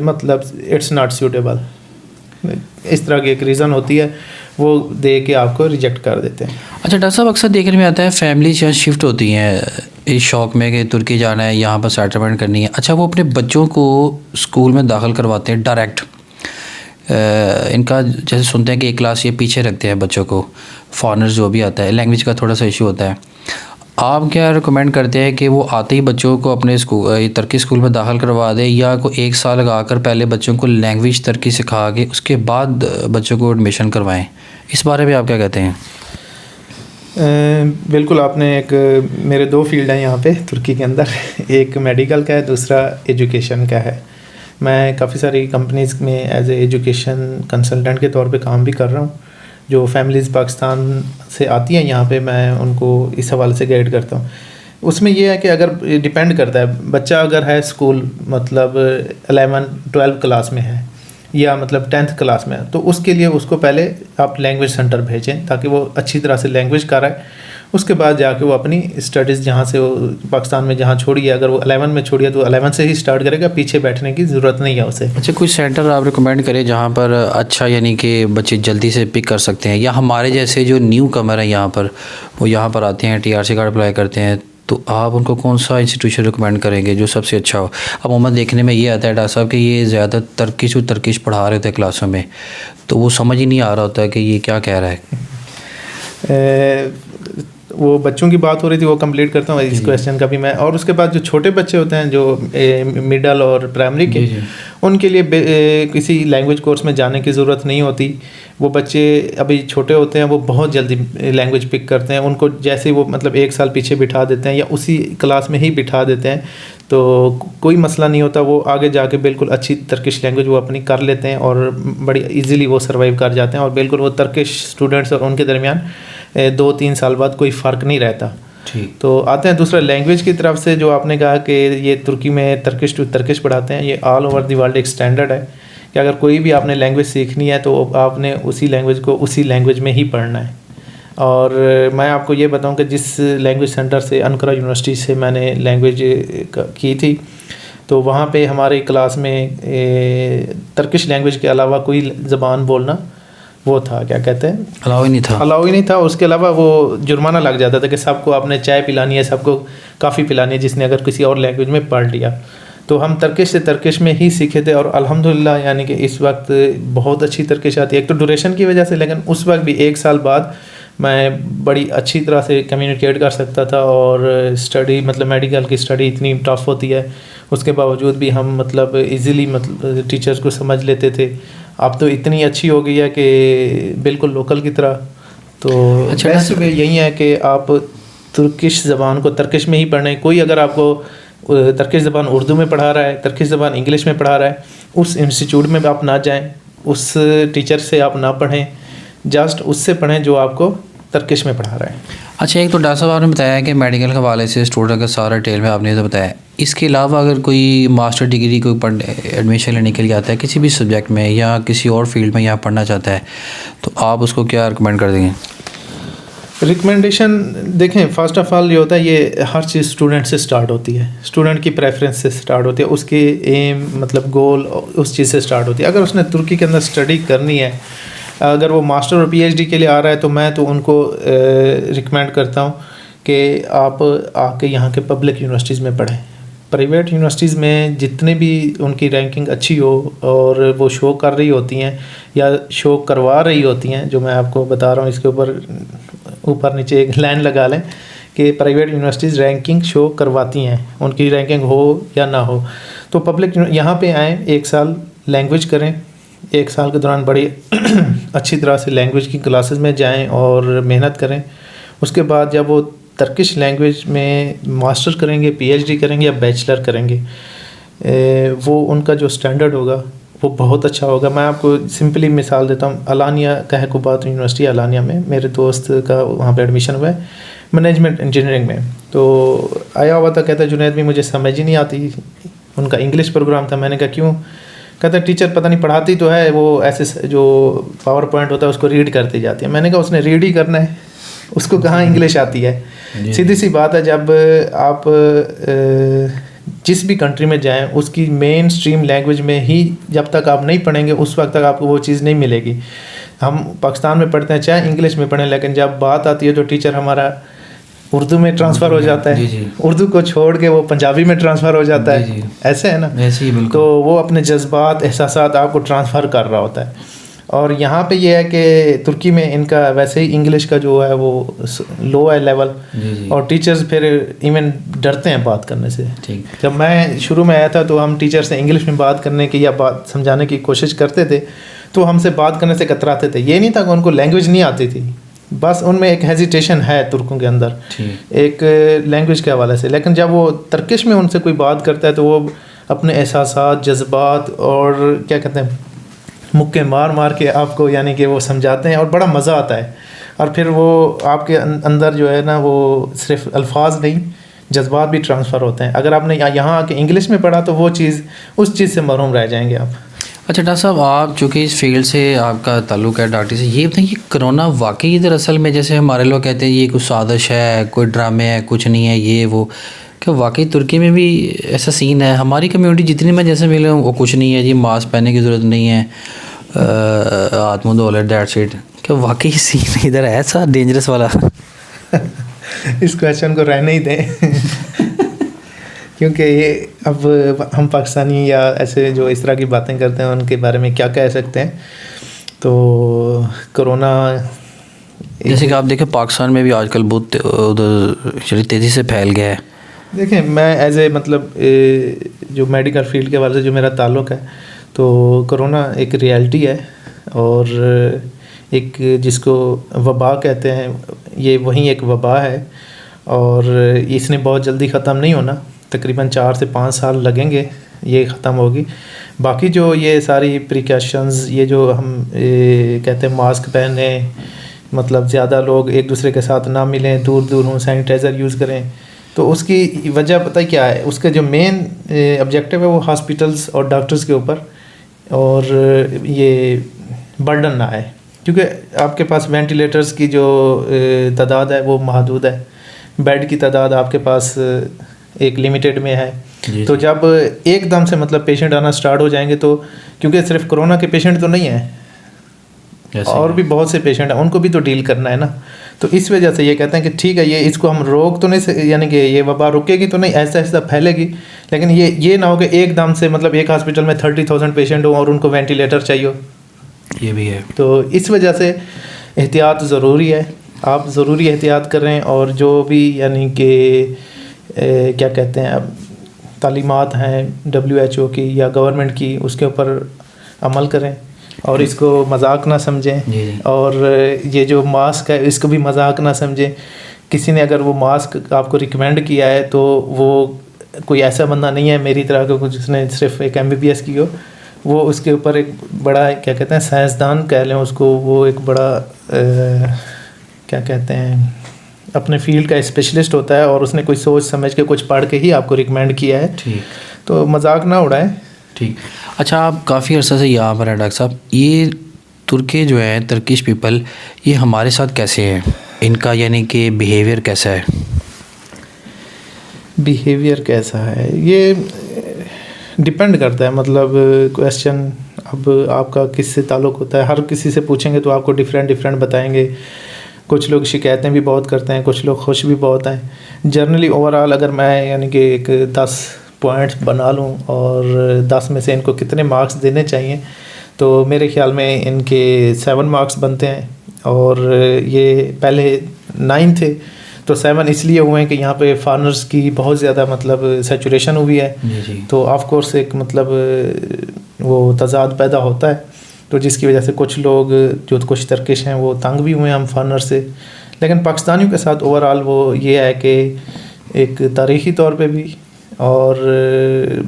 مطلب اٹس ناٹ سیوٹیبل، اس طرح کی ایک ریزن ہوتی ہے، وہ دے کے آپ کو ریجیکٹ کر دیتے ہیں. اچھا ڈاکٹر صاحب، اکثر دیکھنے میں آتا ہے فیملیز یہاں شفٹ ہوتی ہیں اس شوق میں کہ ترکی جانا ہے، یہاں پر سیٹلمنٹ کرنی ہے. اچھا وہ اپنے بچوں کو اسکول میں داخل کرواتے ہیں ڈائریکٹ، ان کا جیسے سنتے ہیں کہ ایک کلاس یہ پیچھے رکھتے ہیں بچوں کو، فارنرز جو بھی آتا ہے، لینگویج کا تھوڑا سا ایشو ہوتا ہے. آپ کیا ریکمینڈ کرتے ہیں کہ وہ آتے ہی بچوں کو اپنے ترکی اسکول میں داخل کروا دیں، یا کوئی 1 سال لگا کر پہلے بچوں کو لینگویج ترکی سکھا کے اس کے بعد بچوں کو ایڈمیشن کروائیں؟ اس بارے میں آپ کیا کہتے ہیں؟ بالکل، آپ نے میرے 2 فیلڈ ہیں یہاں پہ ترکی کے اندر، ایک میڈیکل کا ہے، دوسرا ایجوکیشن کا ہے. میں کافی ساری کمپنیز میں ایز اے ایجوکیشن کنسلٹنٹ کے طور پہ کام بھی کر رہا ہوں. جو فیملیز پاکستان سے آتی ہیں یہاں پہ، میں ان کو اس حوالے سے گائیڈ کرتا ہوں. اس میں یہ ہے کہ اگر ڈیپینڈ کرتا ہے، بچہ اگر ہے اسکول مطلب 11-12 کلاس میں ہے، یا مطلب 10th کلاس میں ہے، تو اس کے لیے اس کو پہلے آپ لینگویج سینٹر بھیجیں تاکہ وہ اچھی طرح سے لینگویج کرائے. اس کے بعد جا کے وہ اپنی اسٹڈیز جہاں سے وہ پاکستان میں جہاں چھوڑی ہے، اگر وہ 11 میں چھوڑی ہے تو 11 سے ہی اسٹارٹ کرے گا، پیچھے بیٹھنے کی ضرورت نہیں ہے اسے. اچھا کوئی سینٹر آپ ریکمینڈ کریں جہاں پر اچھا یعنی کہ بچے جلدی سے پک کر سکتے ہیں، یا ہمارے جیسے جو نیو کمر ہیں یہاں پر، وہ یہاں پر آتے ہیں TRC کارڈ اپلائی کرتے ہیں، تو آپ ان کو کون سا انسٹیٹیوشن ریکمینڈ کریں گے جو سب سے اچھا ہو؟ عموماً دیکھنے میں یہ آتا ہے ڈاکٹر صاحب کہ یہ زیادہ ترکش پڑھا رہے تھے کلاسوں میں، تو وہ سمجھ ہی نہیں آ رہا ہوتا کہ یہ کیا کہہ رہا ہے. وہ بچوں کی بات ہو رہی تھی، وہ کمپلیٹ کرتا ہوں اس کویسچن کا بھی میں. اور اس کے بعد جو چھوٹے بچے ہوتے ہیں جو مڈل اور پرائمری کے، ان کے لیے کسی لینگویج کورس میں جانے کی ضرورت نہیں ہوتی. وہ بچے ابھی چھوٹے ہوتے ہیں، وہ بہت جلدی لینگویج پک کرتے ہیں. ان کو جیسے وہ مطلب 1 سال پیچھے بٹھا دیتے ہیں یا اسی کلاس میں ہی بٹھا دیتے ہیں تو کوئی مسئلہ نہیں ہوتا. وہ آگے جا کے بالکل اچھی ترکش لینگویج وہ اپنی کر لیتے ہیں، اور بڑی ایزیلی وہ سروائیو کر جاتے ہیں. اور بالکل وہ ترکش اسٹوڈنٹس اور ان کے درمیان 2-3 سال بعد کوئی فرق نہیں رہتا. تو آتے ہیں دوسرا لینگویج کی طرف سے. جو آپ نے کہا کہ یہ ترکی میں ترکش ٹو ترکش پڑھاتے ہیں، یہ آل اوور دی ورلڈ ایک اسٹینڈرڈ ہے کہ اگر کوئی بھی آپ نے لینگویج سیکھنی ہے تو آپ نے اسی لینگویج کو اسی لینگویج میں ہی پڑھنا ہے. اور میں آپ کو یہ بتاؤں کہ جس لینگویج سینٹر سے انقرہ یونیورسٹی سے میں نے لینگویج کی تھی، تو وہاں پہ ہماری کلاس میں ترکش لینگویج کے علاوہ کوئی زبان بولنا وہ تھا کیا کہتے ہیں الاؤ ہی نہیں تھا. اس کے علاوہ وہ جرمانہ لگ جاتا تھا کہ سب کو آپ نے چائے پلانی ہے، سب کو کافی پلانی ہے جس نے اگر کسی اور لینگویج میں پڑھ لیا. تو ہم ترکش سے ترکش میں ہی سیکھے تھے، اور الحمدللہ یعنی کہ اس وقت بہت اچھی ترکش آتی ہے. ایک تو ڈوریشن کی وجہ سے، لیکن اس وقت بھی 1 سال بعد میں بڑی اچھی طرح سے کمیونیکیٹ کر سکتا تھا. اور اسٹڈی مطلب میڈیکل کی اسٹڈی اتنی ٹف ہوتی ہے، اس کے باوجود بھی ہم مطلب ایزیلی مطلب ٹیچرز کو سمجھ لیتے تھے. اب تو اتنی اچھی ہو گئی ہے کہ بالکل لوکل کی طرح. تو بیسٹ وے یہی ہے کہ آپ ترکش زبان کو ترکش میں ہی پڑھیں. کوئی اگر آپ کو ترکش زبان اردو میں پڑھا رہا ہے، ترکش زبان انگلش میں پڑھا رہا ہے، اس انسٹیٹیوٹ میں آپ نہ جائیں، اس ٹیچر سے آپ نہ پڑھیں، جسٹ اس سے پڑھیں جو آپ کو ترکش میں پڑھا رہا ہے. اچھا ایک تو ڈاکٹر صاحب آپ نے بتایا کہ میڈیکل کے حوالے سے اسٹوڈنٹ کا سارا ڈیٹیل میں آپ نے تو بتایا. اس کے علاوہ اگر کوئی ماسٹر ڈگری کوئی ایڈمیشن لینے کے لیے آتا ہے کسی بھی سبجیکٹ میں یا کسی اور فیلڈ میں یہاں پڑھنا چاہتا ہے، تو آپ اس کو کیا ریکمینڈ کر دیں گے؟ ریکمنڈیشن دیکھیں، فرسٹ آف آل یہ ہوتا ہے، یہ ہر چیز اسٹوڈنٹ سے اسٹارٹ ہوتی ہے، اسٹوڈنٹ کی پریفرنس سے اسٹارٹ ہوتی ہے، اس کی ایم مطلب گول اس چیز سے اسٹارٹ ہوتی ہے. اگر اس نے ترکی کے اندر اسٹڈی کرنی ہے، اگر وہ ماسٹر اور PhD کے لیے آ رہا ہے، تو میں تو ان کو ریکمینڈ کرتا ہوں کہ آپ آ کے یہاں کے پبلک یونیورسٹیز میں پڑھیں. پرائیویٹ یونیورسٹیز میں جتنے بھی ان کی رینکنگ اچھی ہو اور وہ شو کر رہی ہوتی ہیں یا شو کروا رہی ہوتی ہیں، جو میں آپ کو بتا رہا ہوں اس کے اوپر نیچے ایک لائن لگا لیں کہ پرائیویٹ یونیورسٹیز رینکنگ شو کرواتی ہیں، ان کی رینکنگ ہو یا نہ ہو، تو پبلک یہاں پہ آئیں، 1 سال لینگویج کریں، 1 سال کے دوران بڑی اچھی طرح سے لینگویج کی کلاسز میں جائیں اور محنت کریں. اس کے بعد جب وہ ترکش لینگویج میں ماسٹر کریں گے، پی ایچ ڈی کریں گے یا بیچلر کریں گے، وہ ان کا جو اسٹینڈرڈ ہوگا وہ بہت اچھا ہوگا. میں آپ کو سمپلی مثال دیتا ہوں. علانیہ قہقبات یونیورسٹی علانیہ میں میرے دوست کا وہاں پہ ایڈمیشن ہوا ہے مینجمنٹ انجینئرنگ میں. تو آیا ہوا تھا، کہتا ہے جنید بھی مجھے سمجھ ہی نہیں آتی. ان کا انگلش پروگرام تھا. میں نے کہا کیوں؟ کہتا ہے ٹیچر پتہ نہیں پڑھاتی تو ہے، وہ ایسے جو پاور پوائنٹ ہوتا ہے اس کو ریڈ کرتی جاتی ہے. میں نے کہا اس نے ریڈ ہی کرنا ہے، اس کو کہاں انگلش آتی ہے. سیدھی سی بات ہے، جب آپ جس بھی کنٹری میں جائیں اس کی مین اسٹریم لینگویج میں ہی جب تک آپ نہیں پڑھیں گے اس وقت تک آپ کو وہ چیز نہیں ملے گی. ہم پاکستان میں پڑھتے ہیں چاہے انگلش میں پڑھیں، لیکن جب بات آتی ہے تو ٹیچر ہمارا اردو میں ٹرانسفر ہو جاتا ہے، اردو کو چھوڑ کے وہ پنجابی میں ٹرانسفر ہو جاتا ہے. ایسے ہے نا، تو وہ اپنے جذبات احساسات آپ کو ٹرانسفر کر رہا ہوتا ہے. اور یہاں پہ یہ ہے کہ ترکی میں ان کا ویسے ہی انگلش کا جو ہے وہ لو ہے لیول، اور ٹیچرز پھر ایون ڈرتے ہیں بات کرنے سے. جب میں شروع میں آیا تھا تو ہم ٹیچر سے انگلش میں بات کرنے کی یا بات سمجھانے کی کوشش کرتے تھے تو ہم سے بات کرنے سے کتراتے تھے. یہ نہیں تھا کہ ان کو لینگویج نہیں آتی تھی، بس ان میں ایک ہیزیٹیشن ہے ترکوں کے اندر ایک لینگویج کے حوالے سے. لیکن جب وہ ترکش میں ان سے کوئی بات کرتا ہے تو وہ اپنے احساسات، جذبات اور کیا کہتے ہیں مکے مار مار کے آپ کو یعنی کہ وہ سمجھاتے ہیں اور بڑا مزہ آتا ہے. اور پھر وہ آپ کے اندر جو ہے نا وہ صرف الفاظ نہیں، جذبات بھی ٹرانسفر ہوتے ہیں. اگر آپ نے یہاں آ کے انگلش میں پڑھا تو وہ چیز اس چیز سے محروم رہ جائیں گے آپ. اچھا ڈاکٹر صاحب، آپ چونکہ اس فیلڈ سے آپ کا تعلق ہے ڈاکٹر سے، یہ بتائیں کہ کرونا واقعی دراصل میں جیسے ہمارے لوگ کہتے ہیں یہ کوئی سازش ہے، کوئی ڈرامے ہے، کچھ نہیں ہے یہ وہ، کہ واقعی ترکی میں بھی ایسا سین ہے؟ ہماری کمیونٹی جتنی میں جیسے ملے ہوں وہ کچھ نہیں ہے جی، ماسک پہننے کی ضرورت نہیں ہے، ہاتھ منہ دھو لے، دیٹس اٹ. کہ واقعی سین ادھر ہے ایسا ڈینجرس والا؟ اس کویشچن کو رہنے ہی دیں کیونکہ یہ اب ہم پاکستانی یا ایسے جو اس طرح کی باتیں کرتے ہیں ان کے بارے میں کیا کہہ سکتے ہیں. تو کرونا جیسے کہ آپ دیکھیں پاکستان میں بھی آج کل بہت ادھر تیزی سے پھیل گیا ہے. دیکھیں میں ایز اے مطلب جو میڈیکل فیلڈ کے حوالے سے جو میرا تعلق ہے، تو کرونا ایک ریالٹی ہے اور ایک جس کو وبا کہتے ہیں، یہ وہیں ایک وبا ہے اور اس نے بہت جلدی ختم نہیں ہونا. تقریباً 4 سے 5 سال لگیں گے یہ ختم ہوگی. باقی جو یہ ساری پریکاشنز، یہ جو ہم کہتے ہیں ماسک پہنیں، مطلب زیادہ لوگ ایک دوسرے کے ساتھ نہ ملیں، دور دور ہوں، سینیٹائزر یوز کریں، تو اس کی وجہ پتہ کیا ہے؟ اس کا جو مین آبجیکٹیو ہے وہ ہاسپٹلس اور ڈاکٹرز کے اوپر، اور یہ برڈن نہ آئے، کیونکہ آپ کے پاس وینٹیلیٹرز کی جو تعداد ہے وہ محدود ہے، بیڈ کی تعداد آپ کے پاس ایک لمیٹیڈ میں ہے. تو جب ایک دم سے مطلب پیشنٹ آنا سٹارٹ ہو جائیں گے، تو کیونکہ صرف کرونا کے پیشنٹ تو نہیں ہیں، اور بھی بہت سے پیشنٹ ہیں، ان کو بھی تو ڈیل کرنا ہے نا. تو اس وجہ سے یہ کہتے ہیں کہ ٹھیک ہے، یہ اس کو ہم روک تو نہیں، یعنی کہ یہ وبا رکے گی تو نہیں، ایسا ایسا پھیلے گی، لیکن یہ نہ ہو کہ ایک دم سے مطلب ایک ہاسپٹل میں 30,000 پیشنٹ ہوں اور ان کو وینٹیلیٹر چاہیے. یہ بھی ہے. تو اس وجہ سے احتیاط ضروری ہے. آپ ضروری احتیاط کریں، اور جو بھی یعنی کہ کیا کہتے ہیں اب تعلیمات ہیں WHO کی یا گورنمنٹ کی، اس کے اوپر عمل کریں اور اس کو مذاق نہ سمجھیں. اور یہ جو ماسک ہے اس کو بھی مذاق نہ سمجھیں. کسی نے اگر وہ ماسک آپ کو ریکمینڈ کیا ہے تو وہ کوئی ایسا بندہ نہیں ہے میری طرح کا جس نے صرف ایک MBBS کی ہو، وہ اس کے اوپر ایک بڑا کیا کہتے ہیں سائنسدان کہہ لیں اس کو، وہ ایک بڑا کیا کہتے ہیں اپنے فیلڈ کا اسپیشلسٹ ہوتا ہے، اور اس نے کوئی سوچ سمجھ کے کچھ پڑھ کے ہی آپ کو ریکمینڈ کیا ہے. تو مذاق نہ اڑائیں. ٹھیک. اچھا، آپ کافی عرصہ سے یہاں پر ہیں ڈاکٹر صاحب، یہ ترکی جو ہیں ترکش پیپل، یہ ہمارے ساتھ کیسے ہیں؟ ان کا یعنی کہ بیہیویئر کیسا ہے؟ بیہیویئر کیسا ہے یہ ڈپینڈ کرتا ہے. مطلب کویشچن اب آپ کا کس سے تعلق ہوتا ہے، ہر کسی سے پوچھیں گے تو آپ کو ڈفرینٹ بتائیں گے. کچھ لوگ شکایتیں بھی بہت کرتے ہیں، کچھ لوگ خوش بھی بہت ہیں. جنرلی اوور آل اگر میں یعنی کہ ایک 10 پوائنٹس بنا لوں اور 10 میں سے ان کو کتنے مارکس دینے چاہیے، تو میرے خیال میں ان کے 7 مارکس بنتے ہیں، اور یہ پہلے 9 تھے تو 7 اس لیے ہوئے ہیں کہ یہاں پہ فارنرز کی بہت زیادہ مطلب سیچوریشن ہوئی ہے، تو آف کورس ایک مطلب وہ تضاد پیدا ہوتا ہے، تو جس کی وجہ سے کچھ لوگ جو کچھ ترکش ہیں وہ تنگ بھی ہوئے ہیں ہم فارنر سے. لیکن پاکستانیوں کے ساتھ اوور آل وہ یہ ہے کہ ایک تاریخی طور پہ بھی، اور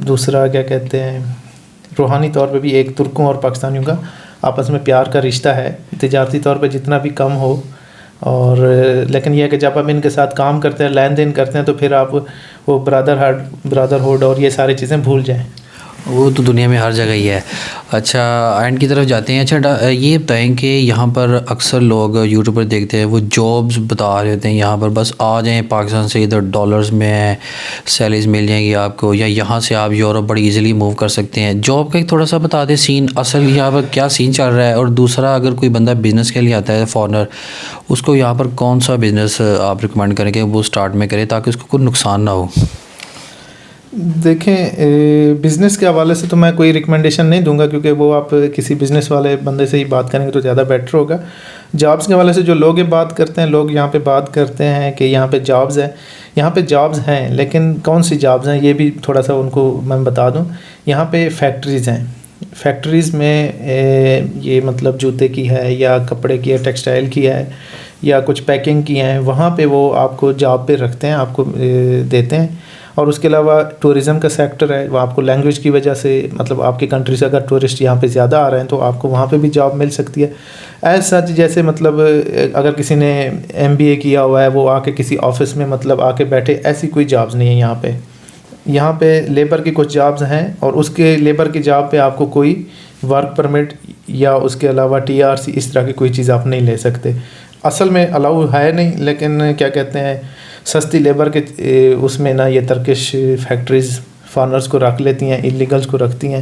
دوسرا کیا کہتے ہیں روحانی طور پہ بھی، ایک ترکوں اور پاکستانیوں کا آپس میں پیار کا رشتہ ہے، تجارتی طور پہ جتنا بھی کم ہو. اور لیکن یہ ہے کہ جب آپ ان کے ساتھ کام کرتے ہیں، لین دین کرتے ہیں، تو پھر آپ وہ برادرہڈ اور یہ ساری چیزیں بھول جائیں. وہ تو دنیا میں ہر جگہ ہی ہے. اچھا اینڈ کی طرف جاتے ہیں. اچھا یہ بتائیں کہ یہاں پر اکثر لوگ یوٹیوب پر دیکھتے ہیں، وہ جابس بتا رہے ہوتے ہیں یہاں پر بس آ جائیں پاکستان سے، ادھر ڈالرز میں سیلریز مل جائیں گی آپ کو، یا یہاں سے آپ یورپ بڑی ایزیلی موو کر سکتے ہیں. جاب کا ایک تھوڑا سا بتا دیں سین، اصل یہاں پر کیا سین چل رہا ہے. اور دوسرا اگر کوئی بندہ بزنس کے لیے آتا ہے فارنر، اس کو یہاں پر کون سا بزنس آپ ریکمینڈ کریں کہ وہ سٹارٹ میں کرے تاکہ اس کو کوئی نقصان نہ ہو؟ دیکھیں بزنس کے حوالے سے تو میں کوئی ریکمنڈیشن نہیں دوں گا، کیونکہ وہ آپ کسی بزنس والے بندے سے ہی بات کریں گے تو زیادہ بیٹر ہوگا. جابس کے حوالے سے جو لوگ بات کرتے ہیں، لوگ یہاں پہ بات کرتے ہیں کہ یہاں پہ جابز ہیں. یہاں پہ جابز ہیں لیکن کون سی جابز ہیں یہ بھی تھوڑا سا ان کو میں بتا دوں. یہاں پہ فیکٹریز ہیں، فیکٹریز میں یہ مطلب جوتے کی ہے یا کپڑے کی ہے، ٹیکسٹائل کی ہے یا کچھ پیکنگ کی ہیں، وہاں پہ وہ آپ کو جاب پہ رکھتے ہیں، آپ کو دیتے ہیں. اور اس کے علاوہ ٹورزم کا سیکٹر ہے، وہ آپ کو لینگویج کی وجہ سے مطلب آپ کی کنٹری سے اگر ٹورسٹ یہاں پہ زیادہ آ رہے ہیں تو آپ کو وہاں پہ بھی جاب مل سکتی ہے. ایز سچ جیسے مطلب اگر کسی نے MBA کیا ہوا ہے وہ آ کے کسی آفس میں مطلب آ کے بیٹھے، ایسی کوئی جابز نہیں ہے یہاں پہ. یہاں پہ لیبر کی کچھ جابز ہیں، اور اس کے لیبر کی جاب پہ آپ کو کوئی ورک پرمٹ یا اس کے علاوہ TRC اس طرح کی کوئی چیز آپ نہیں لے سکتے. اصل میں الاؤ ہے نہیں، لیکن کیا کہتے ہیں سستی لیبر کے اس میں نا یہ ترکش فیکٹریز فارنرز کو رکھ لیتی ہیں، انلیگلز کو رکھتی ہیں.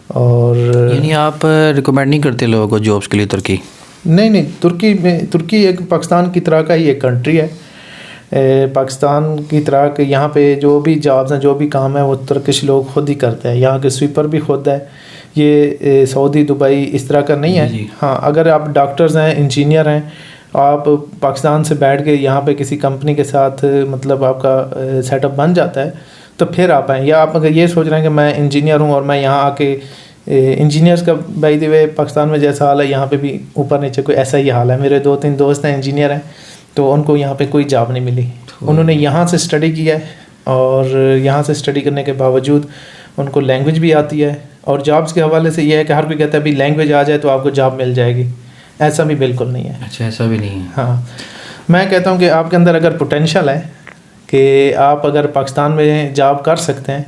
اور یعنی آپ ریکمینڈ نہیں کرتے لوگوں کو جابس کے لیے ترکی؟ نہیں، ترکی ایک پاکستان کی طرح کا ہی ایک کنٹری ہے، پاکستان کی طرح کہ یہاں پہ جو بھی جابز ہیں، جو بھی کام ہے وہ ترکش لوگ خود ہی کرتے ہیں. یہاں کے سویپر بھی خود ہے. یہ سعودی دبئی اس طرح کا نہیں ہے. ہاں اگر آپ ڈاکٹرز ہیں، انجینئر ہیں، آپ پاکستان سے بیٹھ کے یہاں پہ کسی کمپنی کے ساتھ مطلب آپ کا سیٹ اپ بن جاتا ہے تو پھر آپ آئیں. یا آپ اگر یہ سوچ رہے ہیں کہ میں انجینئر ہوں اور میں یہاں آ کے انجینئرز کا بائی دی وے پاکستان میں جیسا حال ہے یہاں پہ بھی اوپر نیچے کوئی ایسا ہی حال ہے. میرے 2-3 دوست ہیں انجینئر ہیں، تو ان کو یہاں پہ کوئی جاب نہیں ملی. انہوں نے یہاں سے اسٹڈی کیا ہے، اور یہاں سے اسٹڈی کرنے کے باوجود ان کو لینگویج بھی آتی ہے. اور جابس کے حوالے سے یہ ہے کہ ہر کوئی کہتا ہے ابھی لینگویج آ جائے تو آپ کو جاب مل جائے گی. ایسا بھی بالکل نہیں ہے. اچھا ایسا بھی نہیں ہے. ہاں میں کہتا ہوں کہ آپ کے اندر اگر پوٹینشیل ہے کہ آپ اگر پاکستان میں جاب کر سکتے ہیں،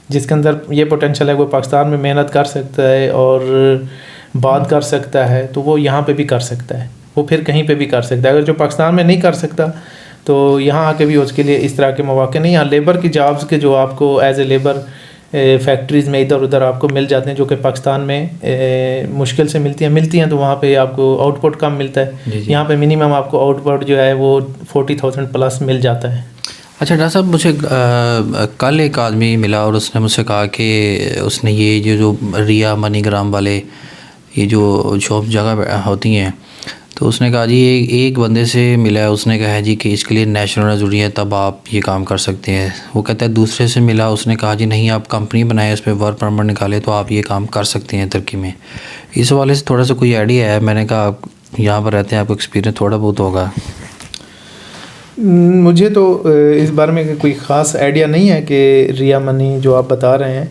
جس کے اندر یہ پوٹینشیل ہے وہ پاکستان میں محنت کر سکتا ہے اور بات کر سکتا ہے، تو وہ یہاں پہ بھی کر سکتا ہے، وہ پھر کہیں پہ بھی کر سکتا ہے. اگر جو پاکستان میں نہیں کر سکتا تو یہاں آ کے بھی اس کے لیے اس طرح کے مواقع نہیں. یہاں لیبر کی جابز کے جو آپ کو ایز اے لیبر فیکٹریز میں ادھر ادھر آپ کو مل جاتے ہیں، جو کہ پاکستان میں مشکل سے ملتی ہیں تو وہاں پہ آپ کو آؤٹ پٹ کم ملتا ہے. یہاں پہ منیمم آپ کو آؤٹ پٹ جو ہے وہ 40,000 پلس مل جاتا ہے. اچھا ڈاکٹر صاحب، مجھے کل ایک آدمی ملا اور اس نے مجھ سے کہا کہ اس نے یہ جو ریا منی گرام والے یہ جو شاپ جگہ ہوتی ہیں، تو اس نے کہا جی ایک بندے سے ملا ہے، اس نے کہا جی کہ اس کے لیے نیشنل ہونا ضروری ہے تب آپ یہ کام کر سکتے ہیں. وہ کہتا ہے دوسرے سے ملا، اس نے کہا جی نہیں آپ کمپنی بنائیں، اس پہ ورک پرمٹ نکالے تو آپ یہ کام کر سکتے ہیں ترکی میں. اس حوالے سے تھوڑا سا کوئی آئیڈیا ہے؟ میں نے کہا آپ یہاں پر رہتے ہیں، آپ کو ایکسپیرینس تھوڑا بہت ہوگا. مجھے تو اس بارے میں کوئی خاص آئیڈیا نہیں ہے کہ ریا منی جو آپ بتا رہے ہیں،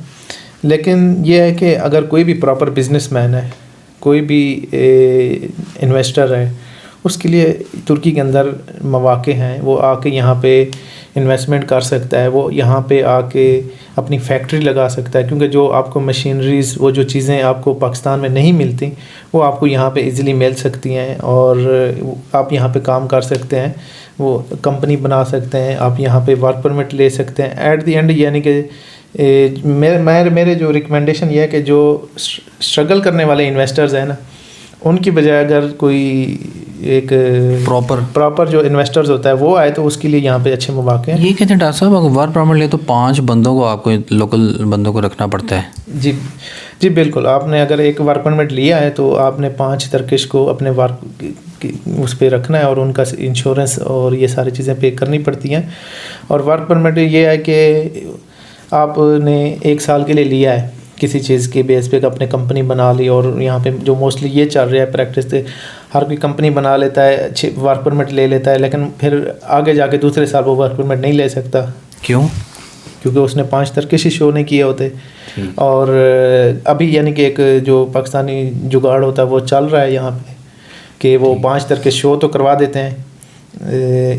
لیکن یہ ہے کہ اگر کوئی بھی پراپر بزنس مین ہے، کوئی بھی انویسٹر ہے، اس کے لیے ترکی کے اندر مواقع ہیں. وہ آ کے یہاں پہ انویسٹمنٹ کر سکتا ہے، وہ یہاں پہ آ کے اپنی فیکٹری لگا سکتا ہے، کیونکہ جو آپ کو مشینریز، وہ جو چیزیں آپ کو پاکستان میں نہیں ملتی وہ آپ کو یہاں پہ ایزیلی مل سکتی ہیں، اور آپ یہاں پہ کام کر سکتے ہیں، وہ کمپنی بنا سکتے ہیں، آپ یہاں پہ ورک پرمٹ لے سکتے ہیں. ایٹ دی اینڈ یعنی کہ میرے جو ریکمنڈیشن یہ ہے کہ جو اسٹرگل کرنے والے انویسٹرز ہیں نا، ان کی بجائے اگر کوئی ایک پراپر جو انویسٹرز ہوتا ہے وہ آئے تو اس کے لیے یہاں پہ اچھے مواقع ہیں. یہ کہتے ہیں ڈاکٹر صاحب اگر ورک پرمٹ لے تو 5 بندوں کو آپ کو لوکل بندوں کو رکھنا پڑتا ہے. جی بالکل. آپ نے اگر ایک ورک پرمٹ لیا ہے تو آپ نے 5 ترکش کو اپنے ورک اس پہ رکھنا ہے اور ان کا انشورنس اور یہ ساری چیزیں پے کرنی پڑتی ہیں. اور ورک پرمٹ یہ ہے کہ آپ نے 1 سال کے لیے لیا ہے کسی چیز کے بیس پہ اپنے کمپنی بنا لی, اور یہاں پہ جو موسٹلی یہ چل رہا ہے پریکٹس سے ہر کوئی کمپنی بنا لیتا ہے, اچھے ورک پرمٹ لے لیتا ہے, لیکن پھر آگے جا کے دوسرے سال وہ ورک پرمٹ نہیں لے سکتا. کیوں؟ کیونکہ اس نے 5 ترکش ہی شو نہیں کیے ہوتے. اور ابھی یعنی کہ ایک جو پاکستانی جگاڑ ہوتا ہے وہ چل رہا ہے یہاں پہ کہ وہ 5 ترکش شو تو کروا دیتے ہیں.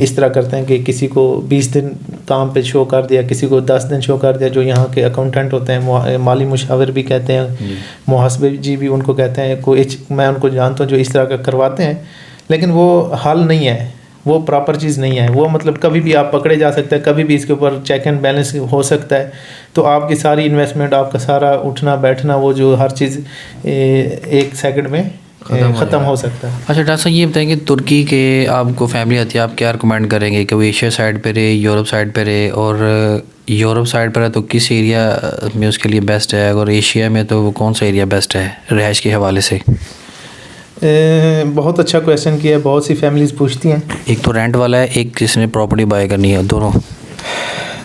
اس طرح کرتے ہیں کہ کسی کو 20 دن کام پہ شو کر دیا, کسی کو 10 دن شو کر دیا. جو یہاں کے اکاؤنٹنٹ ہوتے ہیں, مالی مشاور بھی کہتے ہیں, محاسبے جی بھی ان کو کہتے ہیں, میں ان کو جانتا ہوں جو اس طرح کا کرواتے ہیں, لیکن وہ حل نہیں ہے, وہ پراپر چیز نہیں ہے. وہ مطلب کبھی بھی آپ پکڑے جا سکتے ہیں, کبھی بھی اس کے اوپر چیک اینڈ بیلنس ہو سکتا ہے. تو آپ کی ساری انویسٹمنٹ, آپ کا سارا اٹھنا بیٹھنا, وہ جو ہر چیز 1 سیکنڈ میں ختم ہو سکتا ہے. اچھا ڈاکٹر صاحب یہ بتائیں کہ ترکی کے آپ کو فیملی آتی ہے, آپ کیا ریکمینڈ کریں گے کہ وہ ایشیا سائڈ پہ رہے, یورپ سائڈ پہ رہے؟ اور یورپ سائڈ پہ رہے تو کس ایریا میں اس کے لیے بیسٹ ہے, اور ایشیا میں تو وہ کون سا ایریا بیسٹ ہے رہائش کے حوالے سے؟ بہت اچھا کویشچن کیا ہے, بہت سی فیملیز پوچھتی ہیں. ایک تو رینٹ والا ہے, ایک کس نے پراپرٹی بائی کرنی ہے,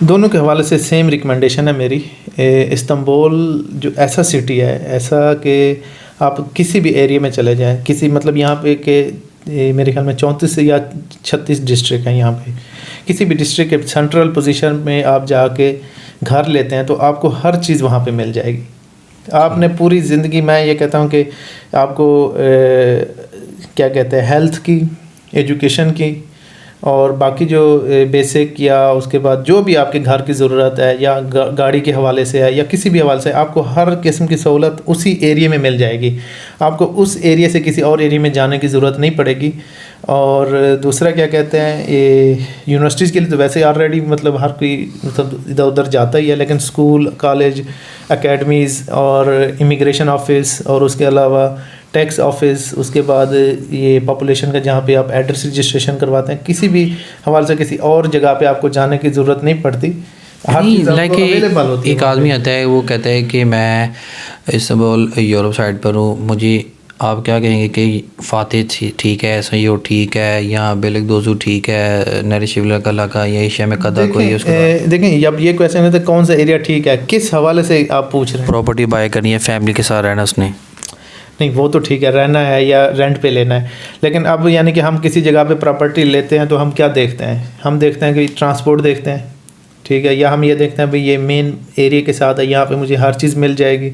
دونوں کے حوالے سے سیم ریکمنڈیشن ہے میری. استنبول جو ایسا سٹی ہے, ایسا کہ آپ کسی بھی ایریا میں چلے جائیں, کسی مطلب یہاں پہ کہ میرے خیال میں 34 یا 36 ڈسٹرکٹ ہیں یہاں پہ. کسی بھی ڈسٹرکٹ کے سینٹرل پوزیشن میں آپ جا کے گھر لیتے ہیں تو آپ کو ہر چیز وہاں پہ مل جائے گی. آپ نے پوری زندگی, میں یہ کہتا ہوں کہ آپ کو کیا کہتے ہیں, ہیلتھ کی, ایجوکیشن کی, اور باقی جو بیسک یا اس کے بعد جو بھی آپ کے گھر کی ضرورت ہے, یا گاڑی کے حوالے سے ہے, یا کسی بھی حوالے سے, آپ کو ہر قسم کی سہولت اسی ایریا میں مل جائے گی. آپ کو اس ایریا سے کسی اور ایریا میں جانے کی ضرورت نہیں پڑے گی. اور دوسرا کیا کہتے ہیں, یہ یونیورسٹیز کے لیے تو ویسے آلریڈی مطلب ہر کوئی مطلب ادھر ادھر جاتا ہی ہے, لیکن اسکول, کالج, اکیڈمیز, اور امیگریشن آفس, اور اس کے علاوہ ٹیکس آفس, اس کے بعد یہ پاپولیشن کا جہاں پہ آپ ایڈریس رجسٹریشن کرواتے ہیں, کسی بھی حوالے سے کسی اور جگہ پہ آپ کو جانے کی ضرورت نہیں پڑتی. ایک آدمی آتا ہے, وہ کہتا ہے کہ میں استنبول یورپ سائڈ پر ہوں, مجھے آپ کیا کہیں گے کہ فاتح ٹھیک ہے, سیو ٹھیک ہے, یا بیلک دوزو ٹھیک ہے, نری شیولر کا علاقہ, یا ایشیا میں قدا کوئی ہے؟ اس کو دیکھیں اب یہ کویشچن ہے تو کون سا ایریا ٹھیک ہے, کس حوالے سے آپ پوچھ رہے ہیں؟ پراپرٹی بائی کرنی ہے, فیملی کے ساتھ رہنا اس نے. نہیں وہ تو ٹھیک ہے, رہنا ہے یا رینٹ پہ لینا ہے, لیکن اب یعنی کہ ہم کسی جگہ پہ پراپرٹی لیتے ہیں تو ہم کیا دیکھتے ہیں؟ ہم دیکھتے ہیں کہ ٹرانسپورٹ دیکھتے ہیں, ٹھیک ہے, یا ہم یہ دیکھتے ہیں بھئی یہ مین ایریا کے ساتھ ہے, یہاں پہ مجھے ہر چیز مل جائے گی.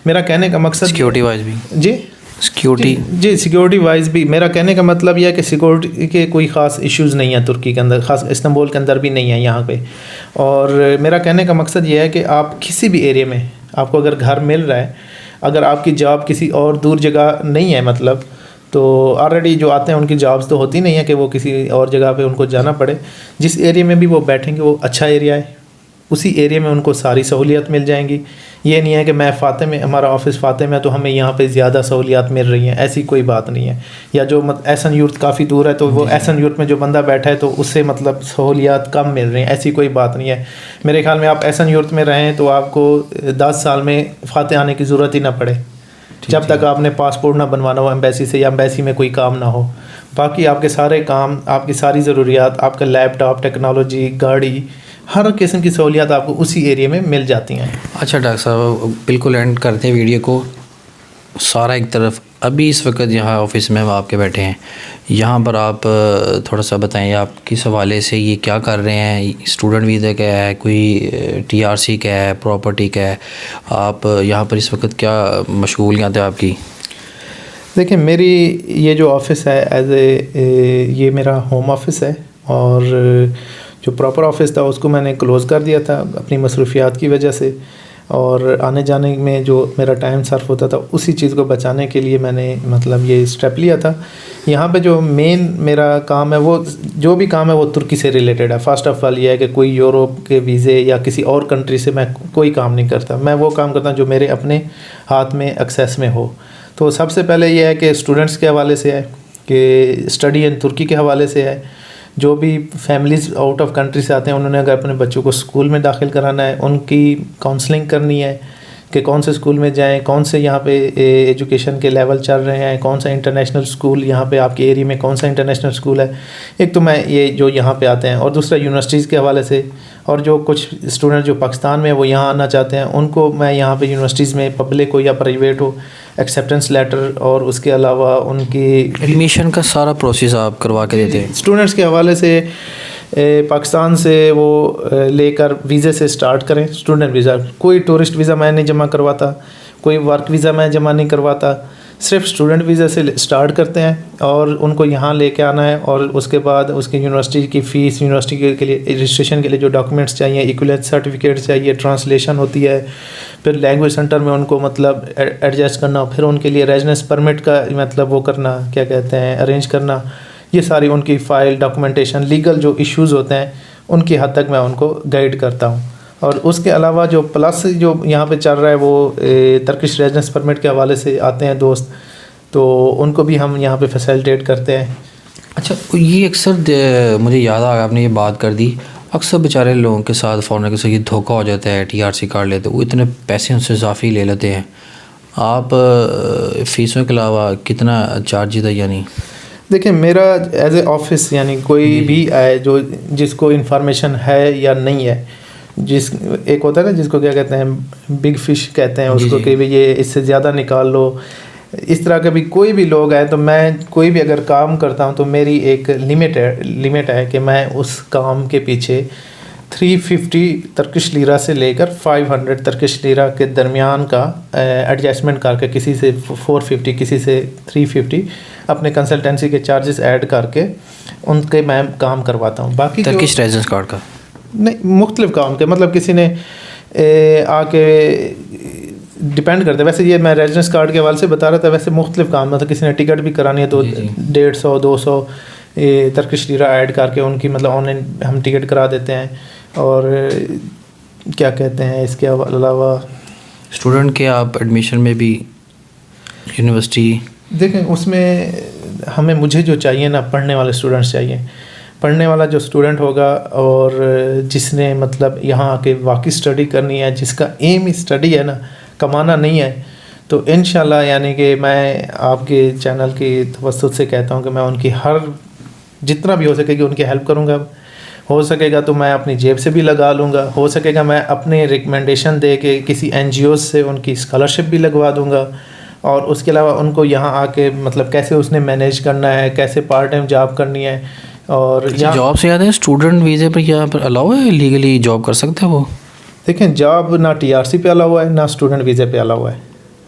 میرا کہنے کا مقصد سیکیورٹی وائز بھی, جی سیکیورٹی وائز بھی, میرا کہنے کا مطلب یہ ہے کہ سیکیورٹی کے کوئی خاص ایشوز نہیں ہیں ترکی کے اندر, خاص استنبول کے اندر بھی نہیں ہیں یہاں پہ. اور میرا کہنے کا مقصد یہ ہے کہ آپ کسی بھی ایریا میں آپ کو اگر گھر مل رہا ہے, اگر آپ کی جاب کسی اور دور جگہ نہیں ہے مطلب, تو آلریڈی جو آتے ہیں ان کی جابس تو ہوتی نہیں ہے کہ وہ کسی اور جگہ پہ ان کو جانا پڑے. جس ایریا میں بھی وہ بیٹھیں گے وہ اچھا ایریا ہے, اسی ایریا میں ان کو ساری سہولیات مل جائیں گی. یہ نہیں ہے کہ میں فاتح میں, ہمارا آفس فاتح میں تو ہمیں یہاں پہ زیادہ سہولیات مل رہی ہیں, ایسی کوئی بات نہیں ہے. یا جو ایسن یورت کافی دور ہے تو وہ ایسن یورت میں جو بندہ بیٹھا ہے تو اس سے مطلب سہولیات کم مل رہی ہیں, ایسی کوئی بات نہیں ہے. میرے خیال میں آپ ایسن یورت میں رہیں تو آپ کو 10 سال میں فاتح آنے کی ضرورت ہی نہ پڑے, جب تک آپ نے پاسپورٹ نہ بنوانا ہو ایمبیسی سے, یا ایمبیسی میں کوئی کام نہ ہو. باقی آپ کے سارے کام, آپ کی ساری ضروریات, آپ کا لیپ ٹاپ, ٹیکنالوجی, گاڑی, ہر قسم کی سہولیات آپ کو اسی ایریا میں مل جاتی ہیں. اچھا ڈاکٹر صاحب بالکل اینڈ کرتے ہیں ویڈیو کو, سارا ایک طرف. ابھی اس وقت یہاں آفس میں ہم آپ کے بیٹھے ہیں, یہاں پر آپ تھوڑا سا بتائیں آپ کس حوالے سے یہ کیا کر رہے ہیں, اسٹوڈنٹ ویزا کیا ہے, کوئی TRC کیا ہے, پراپرٹی کیا ہے, آپ یہاں پر اس وقت کیا مشغولیات ہیں آپ کی؟ دیکھیں میری یہ جو آفس ہے یہ میرا ہوم آفس ہے, اور جو پراپر آفس تھا اس کو میں نے کلوز کر دیا تھا اپنی مصروفیات کی وجہ سے, اور آنے جانے میں جو میرا ٹائم صرف ہوتا تھا اسی چیز کو بچانے کے لیے میں نے مطلب یہ اسٹیپ لیا تھا. یہاں پہ جو مین میرا کام ہے, وہ جو بھی کام ہے وہ ترکی سے ریلیٹڈ ہے. فرسٹ آف آل یہ ہے کہ کوئی یوروپ کے ویزے یا کسی اور کنٹری سے میں کوئی کام نہیں کرتا, میں وہ کام کرتا ہوں جو میرے اپنے ہاتھ میں ایکسیس میں ہو. تو سب سے پہلے یہ ہے کہ اسٹوڈنٹس کے حوالے سے ہے کہ اسٹڈی ان ترکی کے حوالے سے ہے. جو بھی فیملیز آؤٹ آف کنٹری سے آتے ہیں انہوں نے اگر اپنے بچوں کو اسکول میں داخل کرانا ہے ان کی کاؤنسلنگ کرنی ہے کہ کون سے اسکول میں جائیں, کون سے یہاں پہ ایجوکیشن کے لیول چل رہے ہیں, کون سا انٹرنیشنل اسکول یہاں پہ آپ کے ایریا میں کون سا انٹرنیشنل اسکول ہے. ایک تو میں یہ جو یہاں پہ آتے ہیں, اور دوسرا یونیورسٹیز کے حوالے سے, اور جو کچھ اسٹوڈنٹ جو پاکستان میں وہ یہاں آنا چاہتے ہیں ان کو میں یہاں پہ یونیورسٹیز میں پبلک ہو یا پرائیویٹ ہو ایکسیپٹنس لیٹر, اور اس کے علاوہ ان کی ایڈمیشن کا سارا پروسیس آپ کروا کے دیتے ہیں. اسٹوڈنٹس کے حوالے سے پاکستان سے وہ لے کر ویزے سے سٹارٹ کریں. اسٹوڈنٹ ویزا, کوئی ٹورسٹ ویزا میں نہیں جمع کرواتا, کوئی ورک ویزا میں جمع نہیں کرواتا, صرف اسٹوڈنٹ ویزا سے سٹارٹ کرتے ہیں اور ان کو یہاں لے کے آنا ہے. اور اس کے بعد اس کی یونیورسٹی کی فیس, یونیورسٹی کے لیے رجسٹریشن کے لیے جو ڈاکومنٹس چاہیے, ایکولیٹ سرٹیفکیٹ چاہیے, ٹرانسلیشن ہوتی ہے, پھر لینگویج سینٹر میں ان کو مطلب ایڈجسٹ کرنا, پھر ان کے لیے ریزیڈنس پرمٹ کا مطلب وہ کرنا, کیا کہتے ہیں, ارینج کرنا. یہ ساری ان کی فائل, ڈاکومنٹیشن, لیگل جو ایشوز ہوتے ہیں ان کی حد تک میں ان کو گائیڈ کرتا ہوں. اور اس کے علاوہ جو پلس جو یہاں پہ چل رہا ہے وہ ترکش ریزیڈنس پرمٹ کے حوالے سے آتے ہیں دوست, تو ان کو بھی ہم یہاں پہ فیسیلیٹیٹ کرتے ہیں. اچھا, یہ اکثر مجھے یاد آ گیا آپ نے یہ بات کر دی, اکثر بیچارے لوگوں کے ساتھ فارنر کے ساتھ یہ دھوکہ ہو جاتا ہے, TRC کارڈ لیتے وہ اتنے پیسے ان سے اضافی لے لیتے ہیں. آپ فیسوں کے علاوہ کتنا چارج ہے؟ یعنی دیکھیں میرا ایز اے آفس یعنی کوئی بھی آئے جو جس کو انفارمیشن ہے یا نہیں ہے, ایک ہوتا ہے نا جس کو کیا کہتے ہیں بگ فش کہتے ہیں اس کو, کہ بھی یہ اس سے زیادہ نکال لو, اس طرح کے بھی کوئی بھی لوگ آئے, تو میں کوئی بھی اگر کام کرتا ہوں تو میری ایک لمٹ ہے کہ میں اس کام کے پیچھے 350 ترکش لیرہ سے لے کر 500 ترکش لیرہ کے درمیان کا ایڈجسٹمنٹ کر کے, کسی سے 450 کسی سے 350 اپنے کنسلٹنسی کے چارجز ایڈ کر کے ان کے میں کام کرواتا ہوں. باقی ترکش ریزیڈنس کارڈ کا نہیں, مختلف کام کے, مطلب کسی نے آ کے ڈپینڈ کرتا ہے. ویسے یہ میں ریزیڈنس کارڈ کے حوالے سے بتا رہا تھا, ویسے مختلف کام, مطلب کسی نے ٹکٹ بھی کرانی ہے تو 150-200 ترکش لیرہ ایڈ کر کے ان کی مطلب آن لائن ہم ٹکٹ کرا دیتے ہیں. اور کیا کہتے ہیں اس کے علاوہ اسٹوڈنٹ کے آپ ایڈمیشن میں بھی یونیورسٹی دیکھیں اس میں مجھے جو چاہیے نا, پڑھنے والے اسٹوڈنٹس چاہیے. پڑھنے والا جو اسٹوڈنٹ ہوگا اور جس نے مطلب یہاں آ کے واقعی اسٹڈی کرنی ہے, جس کا ایم اسٹڈی ہے نا, کمانا نہیں ہے, تو انشاءاللہ یعنی کہ میں آپ کے چینل کی توسط سے کہتا ہوں کہ میں ان کی ہر جتنا بھی ہو سکے گا ان کی ہیلپ کروں گا. ہو سکے گا تو میں اپنی جیب سے بھی لگا لوں گا, ہو سکے گا میں اپنے ریکمنڈیشن دے کے کسی NGOز سے ان کی اسکالرشپ بھی لگوا دوں گا. اور اس کے علاوہ ان کو یہاں آ کے مطلب کیسے اس نے مینیج کرنا ہے, کیسے پارٹ ٹائم جاب کرنی ہے. اور جاب سے یاد ہے اسٹوڈنٹ ویزے پر یہاں پر الاؤ ہے, لیگلی جاب کر سکتے ہیں وہ؟ دیکھیں جاب نہ TRC پہ الاؤ ہے نہ اسٹوڈنٹ ویزے پہ الاؤ ہے,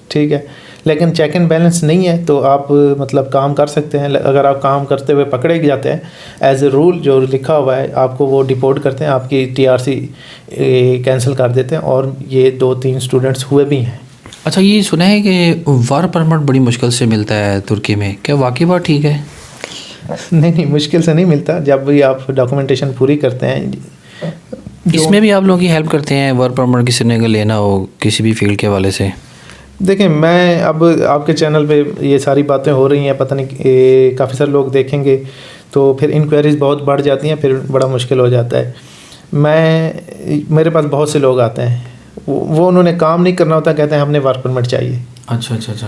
ٹھیک ہے, لیکن چیک اینڈ بیلنس نہیں ہے تو آپ مطلب کام کر سکتے ہیں. اگر آپ کام کرتے ہوئے پکڑے جاتے ہیں ایز اے رول جو لکھا ہوا ہے آپ کو وہ ڈیپورٹ کرتے ہیں, آپ کی TRC کینسل کر دیتے ہیں, اور یہ 2-3 اسٹوڈنٹس ہوئے بھی ہیں. اچھا, یہ سنا ہے کہ ورک پرمٹ بڑی مشکل سے ملتا ہے ترکی میں, کیا واقعی بات ٹھیک ہے؟ نہیں, مشکل سے نہیں ملتا. جب بھی آپ ڈاکومنٹیشن پوری کرتے ہیں. اس میں بھی آپ لوگوں کی ہیلپ کرتے ہیں ورک پرمٹ کسی نے لینا ہو کسی بھی فیلڈ کے حوالے سے؟ دیکھیں میں اب آپ کے چینل پہ یہ ساری باتیں ہو رہی ہیں, پتہ نہیں کافی سارے لوگ دیکھیں گے تو پھر انکوائریز بہت بڑھ جاتی ہیں, پھر بڑا مشکل ہو جاتا ہے. میرے پاس بہت سے لوگ آتے ہیں, وہ انہوں نے کام نہیں کرنا ہوتا, کہتے ہیں ہم نے ورک پرمٹ چاہیے. اچھا اچھا اچھا,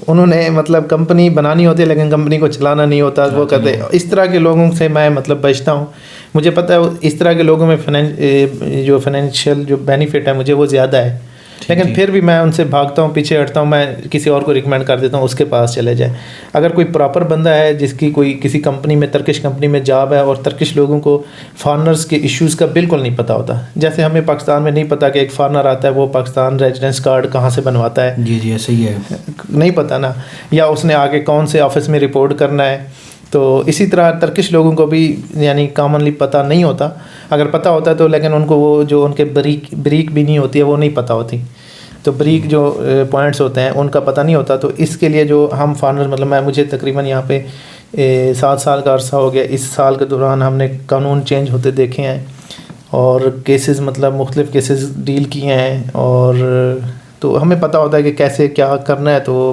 انہوں نے مطلب کمپنی بنانی ہوتی ہے لیکن کمپنی کو چلانا نہیں ہوتا, وہ کہتے ہیں. اس طرح کے لوگوں سے میں مطلب بچتا ہوں. مجھے پتہ ہے اس طرح کے لوگوں میں جو فائنینشیل جو بینیفٹ ہے مجھے وہ زیادہ ہے, لیکن پھر بھی میں ان سے بھاگتا ہوں, پیچھے ہٹتا ہوں, میں کسی اور کو ریکمینڈ کر دیتا ہوں اس کے پاس چلے جائیں. اگر کوئی پراپر بندہ ہے جس کی کوئی کسی کمپنی میں ترکش کمپنی میں جاب ہے, اور ترکش لوگوں کو فارنرز کے ایشوز کا بالکل نہیں پتہ ہوتا, جیسے ہمیں پاکستان میں نہیں پتہ کہ ایک فارنر آتا ہے وہ پاکستان ریزیڈنس کارڈ کہاں سے بنواتا ہے. جی ایسا ہی ہے, نہیں پتہ نا, یا اس نے آگے کون سے آفس میں رپورٹ کرنا ہے. تو اسی طرح ترکش لوگوں کو بھی یعنی کامنلی پتہ نہیں ہوتا. اگر پتہ ہوتا ہے تو لیکن ان کو وہ جو ان کے بریک بھی نہیں ہوتی ہے وہ نہیں پتہ ہوتی, تو بریک جو پوائنٹس ہوتے ہیں ان کا پتہ نہیں ہوتا. تو اس کے لیے جو ہم فارنر مطلب مجھے تقریباً یہاں پہ 7 سال کا عرصہ ہو گیا. اس سال کے دوران ہم نے قانون چینج ہوتے دیکھے ہیں اور کیسز مطلب مختلف کیسز ڈیل کیے ہیں, اور تو ہمیں پتہ ہوتا ہے کہ کیسے کیا کرنا ہے. تو